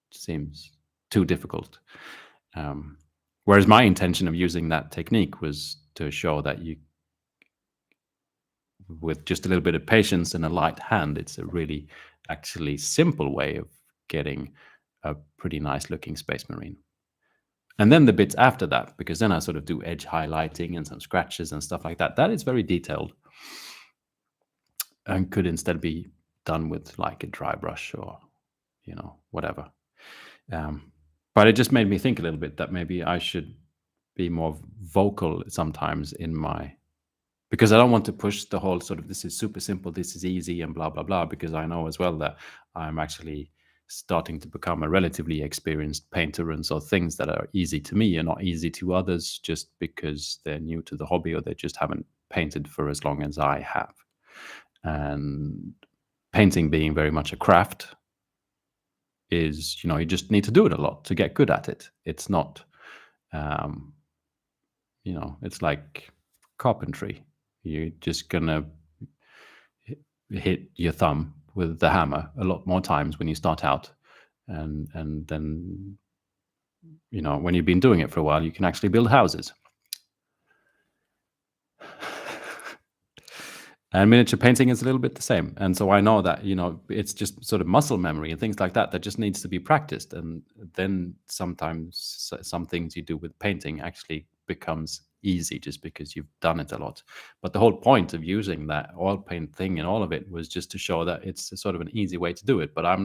seems too difficult. Whereas my intention of using that technique was to show that with just a little bit of patience and a light hand, it's a really actually simple way of getting a pretty nice looking Space Marine. And then the bits after that, because then I sort of do edge highlighting and some scratches and stuff like that. That is very detailed and could instead be done with like a dry brush or, whatever. Um, but it just made me think a little bit that maybe I should be more vocal sometimes in my, because I don't want to push the whole sort of this is super simple, this is easy, and blah blah blah. Because I know as well that I'm actually starting to become a relatively experienced painter, and so things that are easy to me are not easy to others just because they're new to the hobby or they just haven't painted for as long as I have. And painting being very much a craft is, you just need to do it a lot to get good at it. It's not, um, it's like carpentry. You're just gonna hit your thumb with the hammer a lot more times when you start out, and then when you've been doing it for a while, you can actually build houses. And miniature painting is a little bit the same. And so I know that, it's just sort of muscle memory and things like that that just needs to be practiced. And then sometimes some things you do with painting actually becomes easy just because you've done it a lot. But the whole point of using that oil paint thing and all of it was just to show that it's a sort of an easy way to do it. But I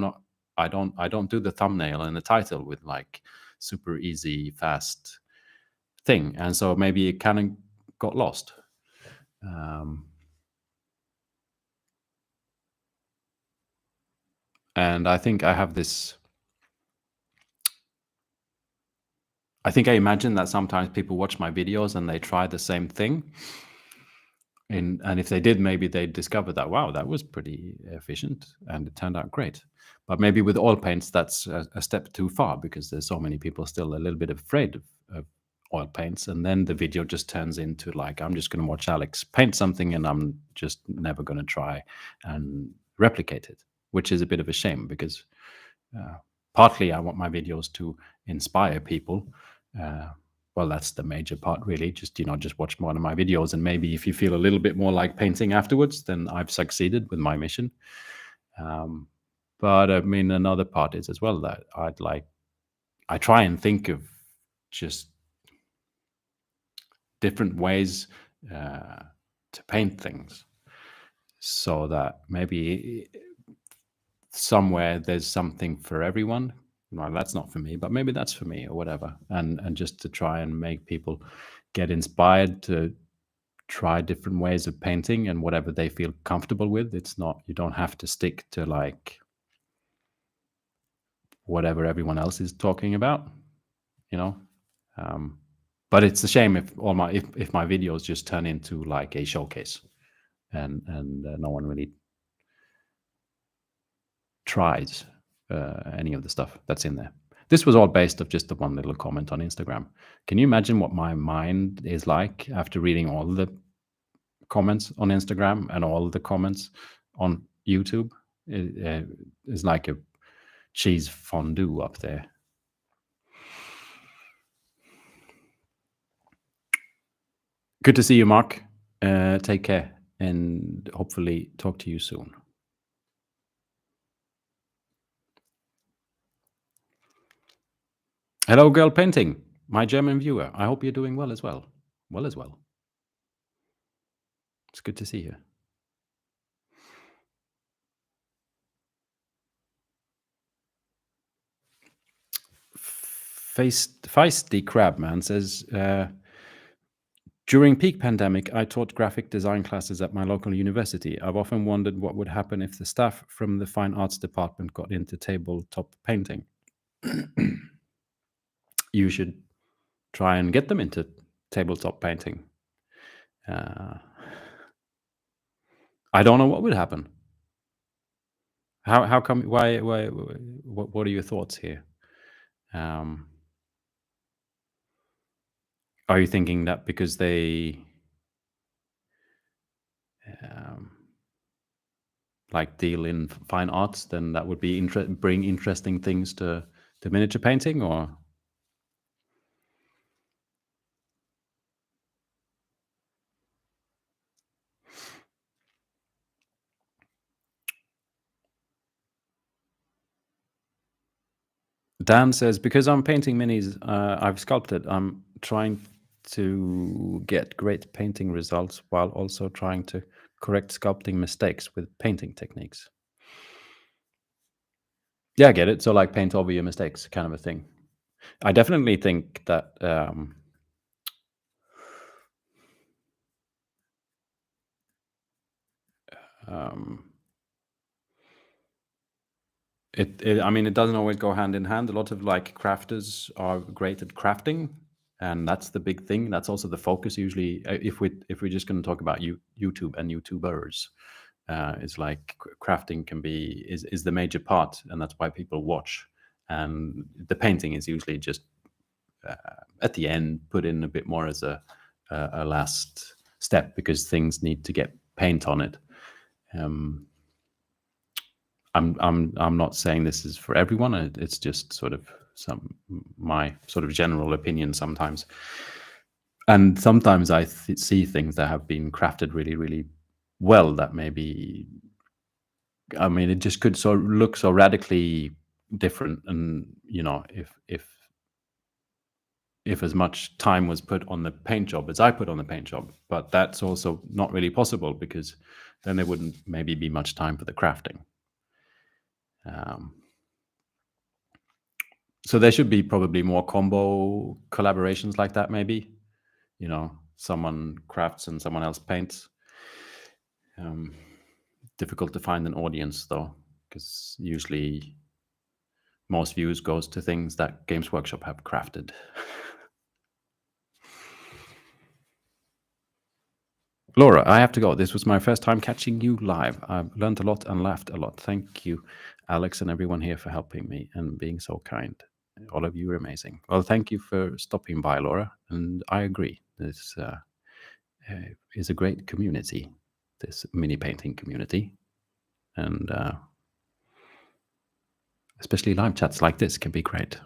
don't do the thumbnail and the title with like super easy, fast thing. And so maybe it kind of got lost. And I think I imagine that sometimes people watch my videos and they try the same thing. And if they did, maybe they'd discover that, wow, that was pretty efficient and it turned out great. But maybe with oil paints, that's a step too far because there's so many people still a little bit afraid of oil paints. And then the video just turns into like, I'm just going to watch Alex paint something and I'm just never going to try and replicate it, which is a bit of a shame because partly I want my videos to inspire people. Well, that's the major part, really. Just watch one of my videos, and maybe if you feel a little bit more like painting afterwards, then I've succeeded with my mission. But I mean, another part is as well that I try and think of just different ways to paint things, so that maybe somewhere there's something for everyone. Well, that's not for me, but maybe that's for me or whatever. And just to try and make people get inspired to try different ways of painting and whatever they feel comfortable with. It's not, you don't have to stick to like whatever everyone else is talking about, you know. But it's a shame if my videos just turn into like a showcase and no one really tries any of the stuff that's in there. This was all based of just the one little comment on Instagram. Can you imagine what my mind is like after reading all the comments on Instagram and all the comments on YouTube? It's like a cheese fondue up there. Good to see you, Mark. Take care and hopefully talk to you soon. Hello, Girl Painting, my German viewer. I hope you're doing well as well. Well as well. It's good to see you. Feisty Crabman says, during peak pandemic, I taught graphic design classes at my local university. I've often wondered what would happen if the staff from the fine arts department got into tabletop painting. You should try and get them into tabletop painting. I don't know what would happen. How come? Why? What are your thoughts here? Are you thinking that because they like deal in fine arts, then that would be bring interesting things to miniature painting, or? Dan says, because I'm painting minis, I've sculpted. I'm trying to get great painting results while also trying to correct sculpting mistakes with painting techniques. Yeah, I get it. So, like, paint over your mistakes, kind of a thing. I definitely think that um, I mean, it doesn't always go hand in hand. A lot of like crafters are great at crafting, and that's the big thing. That's also the focus usually. If we're just going to talk about YouTube and YouTubers, it's like crafting can be is the major part, and that's why people watch. And the painting is usually just at the end put in a bit more as a last step because things need to get paint on it. Um, I'm not saying this is for everyone. It's just sort of my sort of general opinion sometimes. And sometimes I see things that have been crafted really, really well that maybe, I mean, it just could so look so radically different. And if as much time was put on the paint job as I put on the paint job, but that's also not really possible because then there wouldn't maybe be much time for the crafting. Um, So there should be probably more combo collaborations like that, maybe. Someone crafts and someone else paints. Um, Difficult to find an audience though, because usually most views goes to things that Games Workshop have crafted. Laura, I have to go. This was my first time catching you live. I've learned a lot and laughed a lot. Thank you, Alex, and everyone here for helping me and being so kind. All of you are amazing. Well, thank you for stopping by, Laura. And I agree. This is a great community, this mini painting community. And especially live chats like this can be great.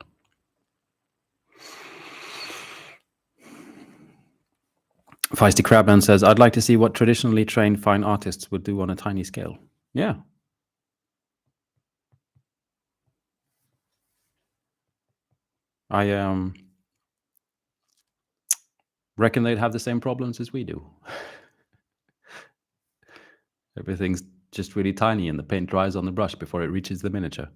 Feisty Crabman says, I'd like to see what traditionally trained fine artists would do on a tiny scale. Yeah. I reckon they'd have the same problems as we do. Everything's just really tiny and the paint dries on the brush before it reaches the miniature.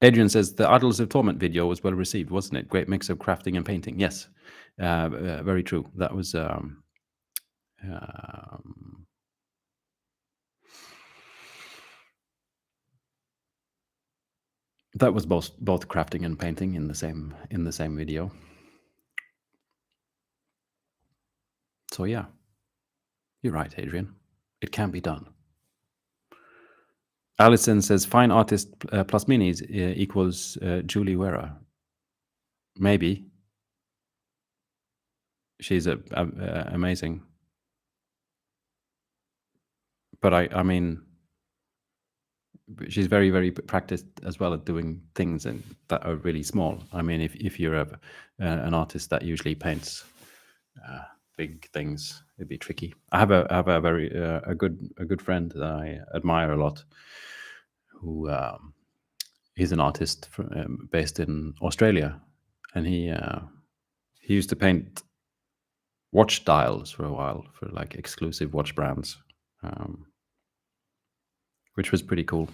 Adrian says, the Idols of Torment video was well received, wasn't it? Great mix of crafting and painting. Yes, very true. That was... that was both crafting and painting in the same video. So yeah, you're right, Adrian. It can be done. Alison says fine artist plus minis equals Julie Wera. Maybe. She's amazing. But I mean, she's very, very practiced as well at doing things that are really small. I mean, if you're an artist that usually paints big things, it'd be tricky. I have a very a good friend that I admire a lot, who he's an artist based in Australia, and he used to paint watch dials for a while for like exclusive watch brands, which was pretty cool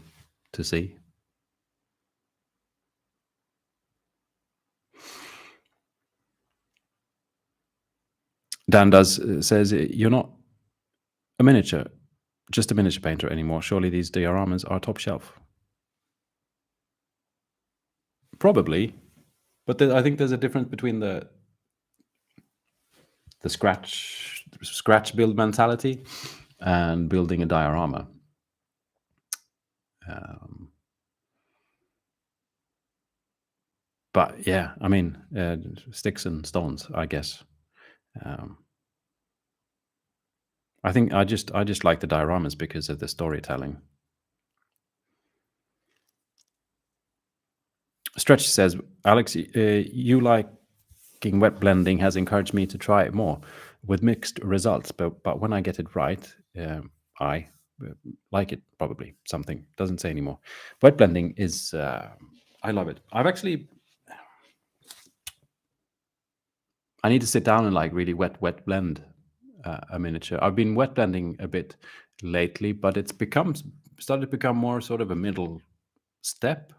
to see. Dan says you're not just a miniature painter anymore. Surely these dioramas are top shelf. Probably, but I think there's a difference between the scratch build mentality and building a diorama. But yeah, I mean, sticks and stones, I guess. I think I just like the dioramas because of the storytelling. Stretch says, Alex, you liking wet blending has encouraged me to try it more with mixed results. But when I get it right, like it, probably. Something. Doesn't say anymore. Wet blending is, I love it. I need to sit down and like really wet blend a miniature. I've been wet blending a bit lately, but it's started to become more sort of a middle step.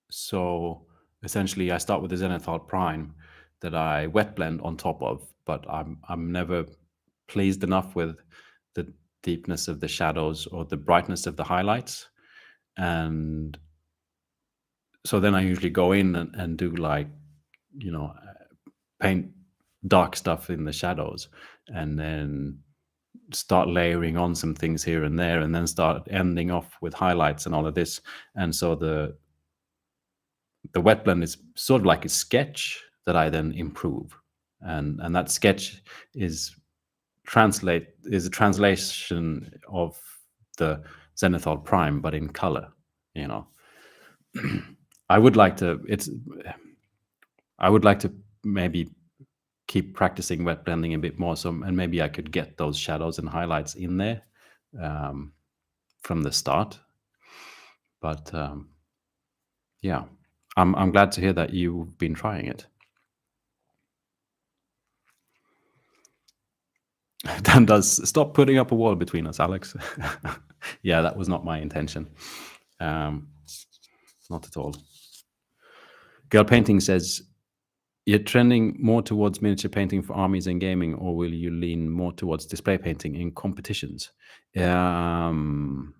So essentially, I start with the zenithal prime that I wet blend on top of, but I'm never pleased enough with the deepness of the shadows or the brightness of the highlights. And so then I usually go in and do like, paint dark stuff in the shadows, and then start layering on some things here and there, and then start ending off with highlights and all of this. And so the wet blend is sort of like a sketch that I then improve, and that sketch is a translation of the zenithal prime, but in color. You know, I would like to. I would like to maybe keep practicing wet blending a bit more. So, and maybe I could get those shadows and highlights in there from the start. But yeah, I'm glad to hear that you've been trying it. Dan does stop putting up a wall between us, Alex. Yeah, that was not my intention. Not at all. Girl Painting says, you're trending more towards miniature painting for armies and gaming, or will you lean more towards display painting in competitions? I've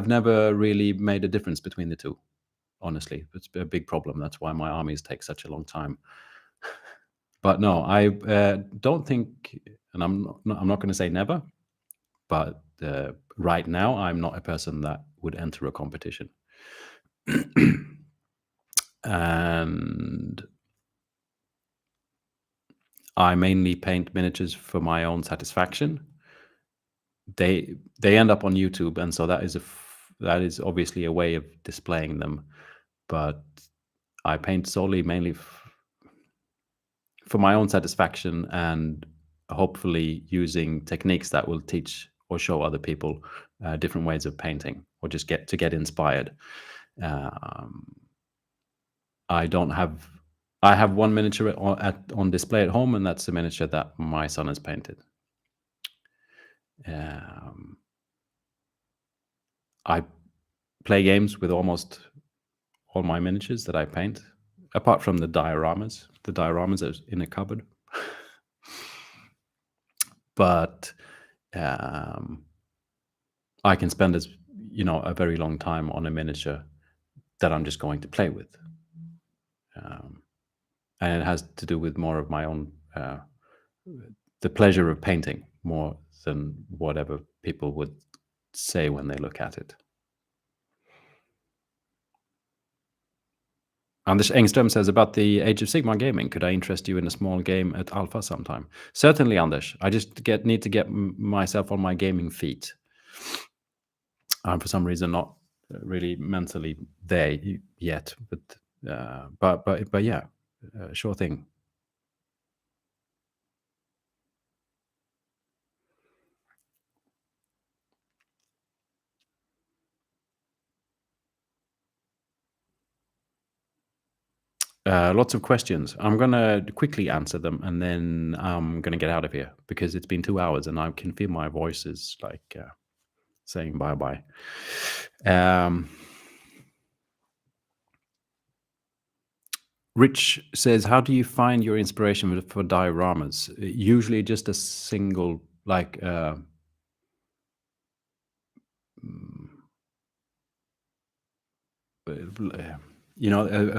never really made a difference between the two. Honestly, it's a big problem. That's why my armies take such a long time. But no, I don't think, and I'm not going to say never, but right now I'm not a person that would enter a competition. And I mainly paint miniatures for my own satisfaction. They end up on YouTube, and so that is obviously a way of displaying them. But I paint solely mainly for my own satisfaction, and hopefully using techniques that will teach or show other people different ways of painting, or just get inspired. I have one miniature on display at home, and that's the miniature that my son has painted. I play games with almost all my miniatures that I paint, apart from the dioramas. The dioramas are in a cupboard. But I can spend a very long time on a miniature that I'm just going to play with. And it has to do with more of my own, the pleasure of painting more than whatever people would say when they look at it. Anders Engström says, about the Age of Sigmar gaming, could I interest you in a small game at Alpha sometime? Certainly, Anders. I just need to get myself on my gaming feet. I'm for some reason not really mentally there yet, but yeah, sure thing. Lots of questions. I'm going to quickly answer them, and then I'm going to get out of here because it's been 2 hours and I can feel my voice is like saying bye-bye. Rich says, how do you find your inspiration for dioramas? Usually just a single, like, a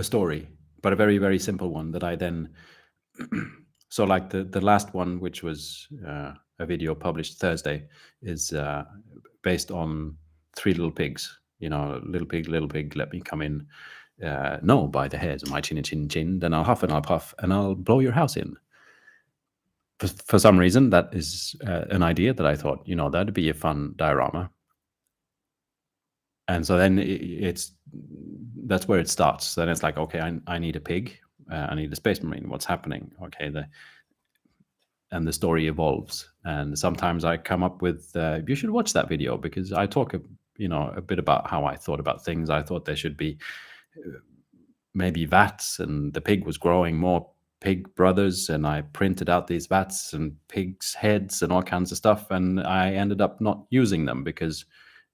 story, but a very, very simple one that I then... So like the last one, which was a video published Thursday, is based on Three Little Pigs. Little pig, let me come in. No, by the hairs of my chinny chin chin, then I'll huff and I'll puff and I'll blow your house in. For some reason, that is an idea that I thought, that'd be a fun diorama. And so then that's where it starts. Then it's like, okay, I need a pig. I need a space marine. What's happening? Okay, and the story evolves. And sometimes I come up with, you should watch that video because I talk, a bit about how I thought about things. I thought there should be maybe vats, and the pig was growing more pig brothers, and I printed out these vats and pigs' heads and all kinds of stuff, and I ended up not using them because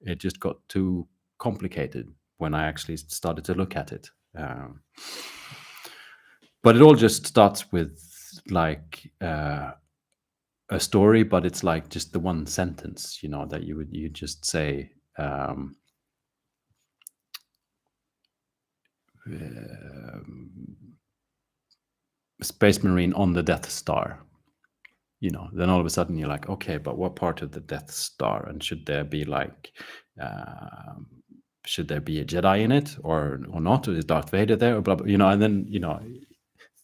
it just got too complicated when I actually started to look at it. But it all just starts with like a story, but it's like just the one sentence, that you just say. Space Marine on the Death Star. Then all of a sudden you're like, okay, but what part of the Death Star? And should there be like, should there be a Jedi in it or not? Or is Darth Vader there? Or blah, blah, and then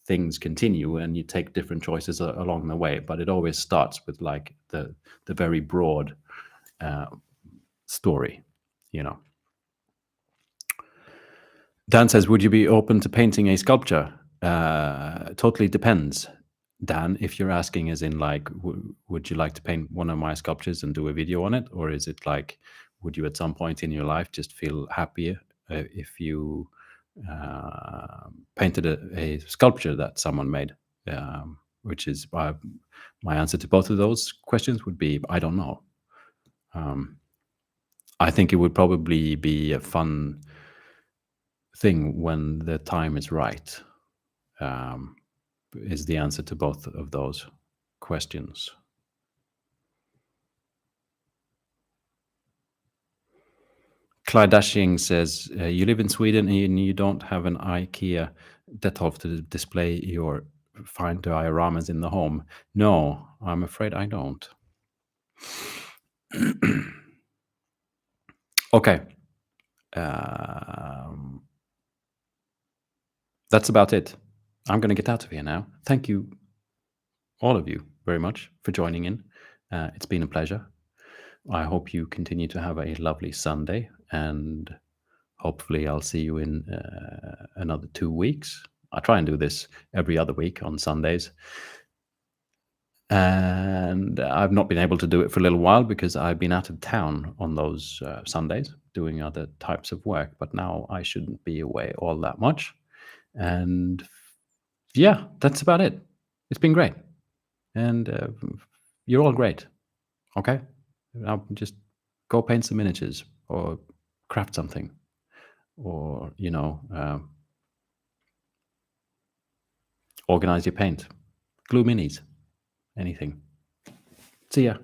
things continue, and you take different choices along the way. But it always starts with like the very broad story. Dan says, would you be open to painting a sculpture? Totally depends, Dan. If you're asking as in like, would you like to paint one of my sculptures and do a video on it? Or is it like, would you at some point in your life just feel happier if you painted a sculpture that someone made? Which is my answer to both of those questions would be, I don't know. I think it would probably be a fun thing when the time is right, is the answer to both of those questions. Clyde Dashing says, you live in Sweden and you don't have an IKEA Detolf to display your fine dioramas in the home. No, I'm afraid I don't. Okay. That's about it. I'm going to get out of here now. Thank you, all of you, very much for joining in. It's been a pleasure. I hope you continue to have a lovely Sunday, and hopefully I'll see you in another 2 weeks. I try and do this every other week on Sundays. And I've not been able to do it for a little while because I've been out of town on those Sundays doing other types of work. But now I shouldn't be away all that much. And yeah, that's about it. It's been great. And you're all great. Okay? Now just go paint some miniatures or craft something or, organize your paint. Glue minis. Anything. See ya.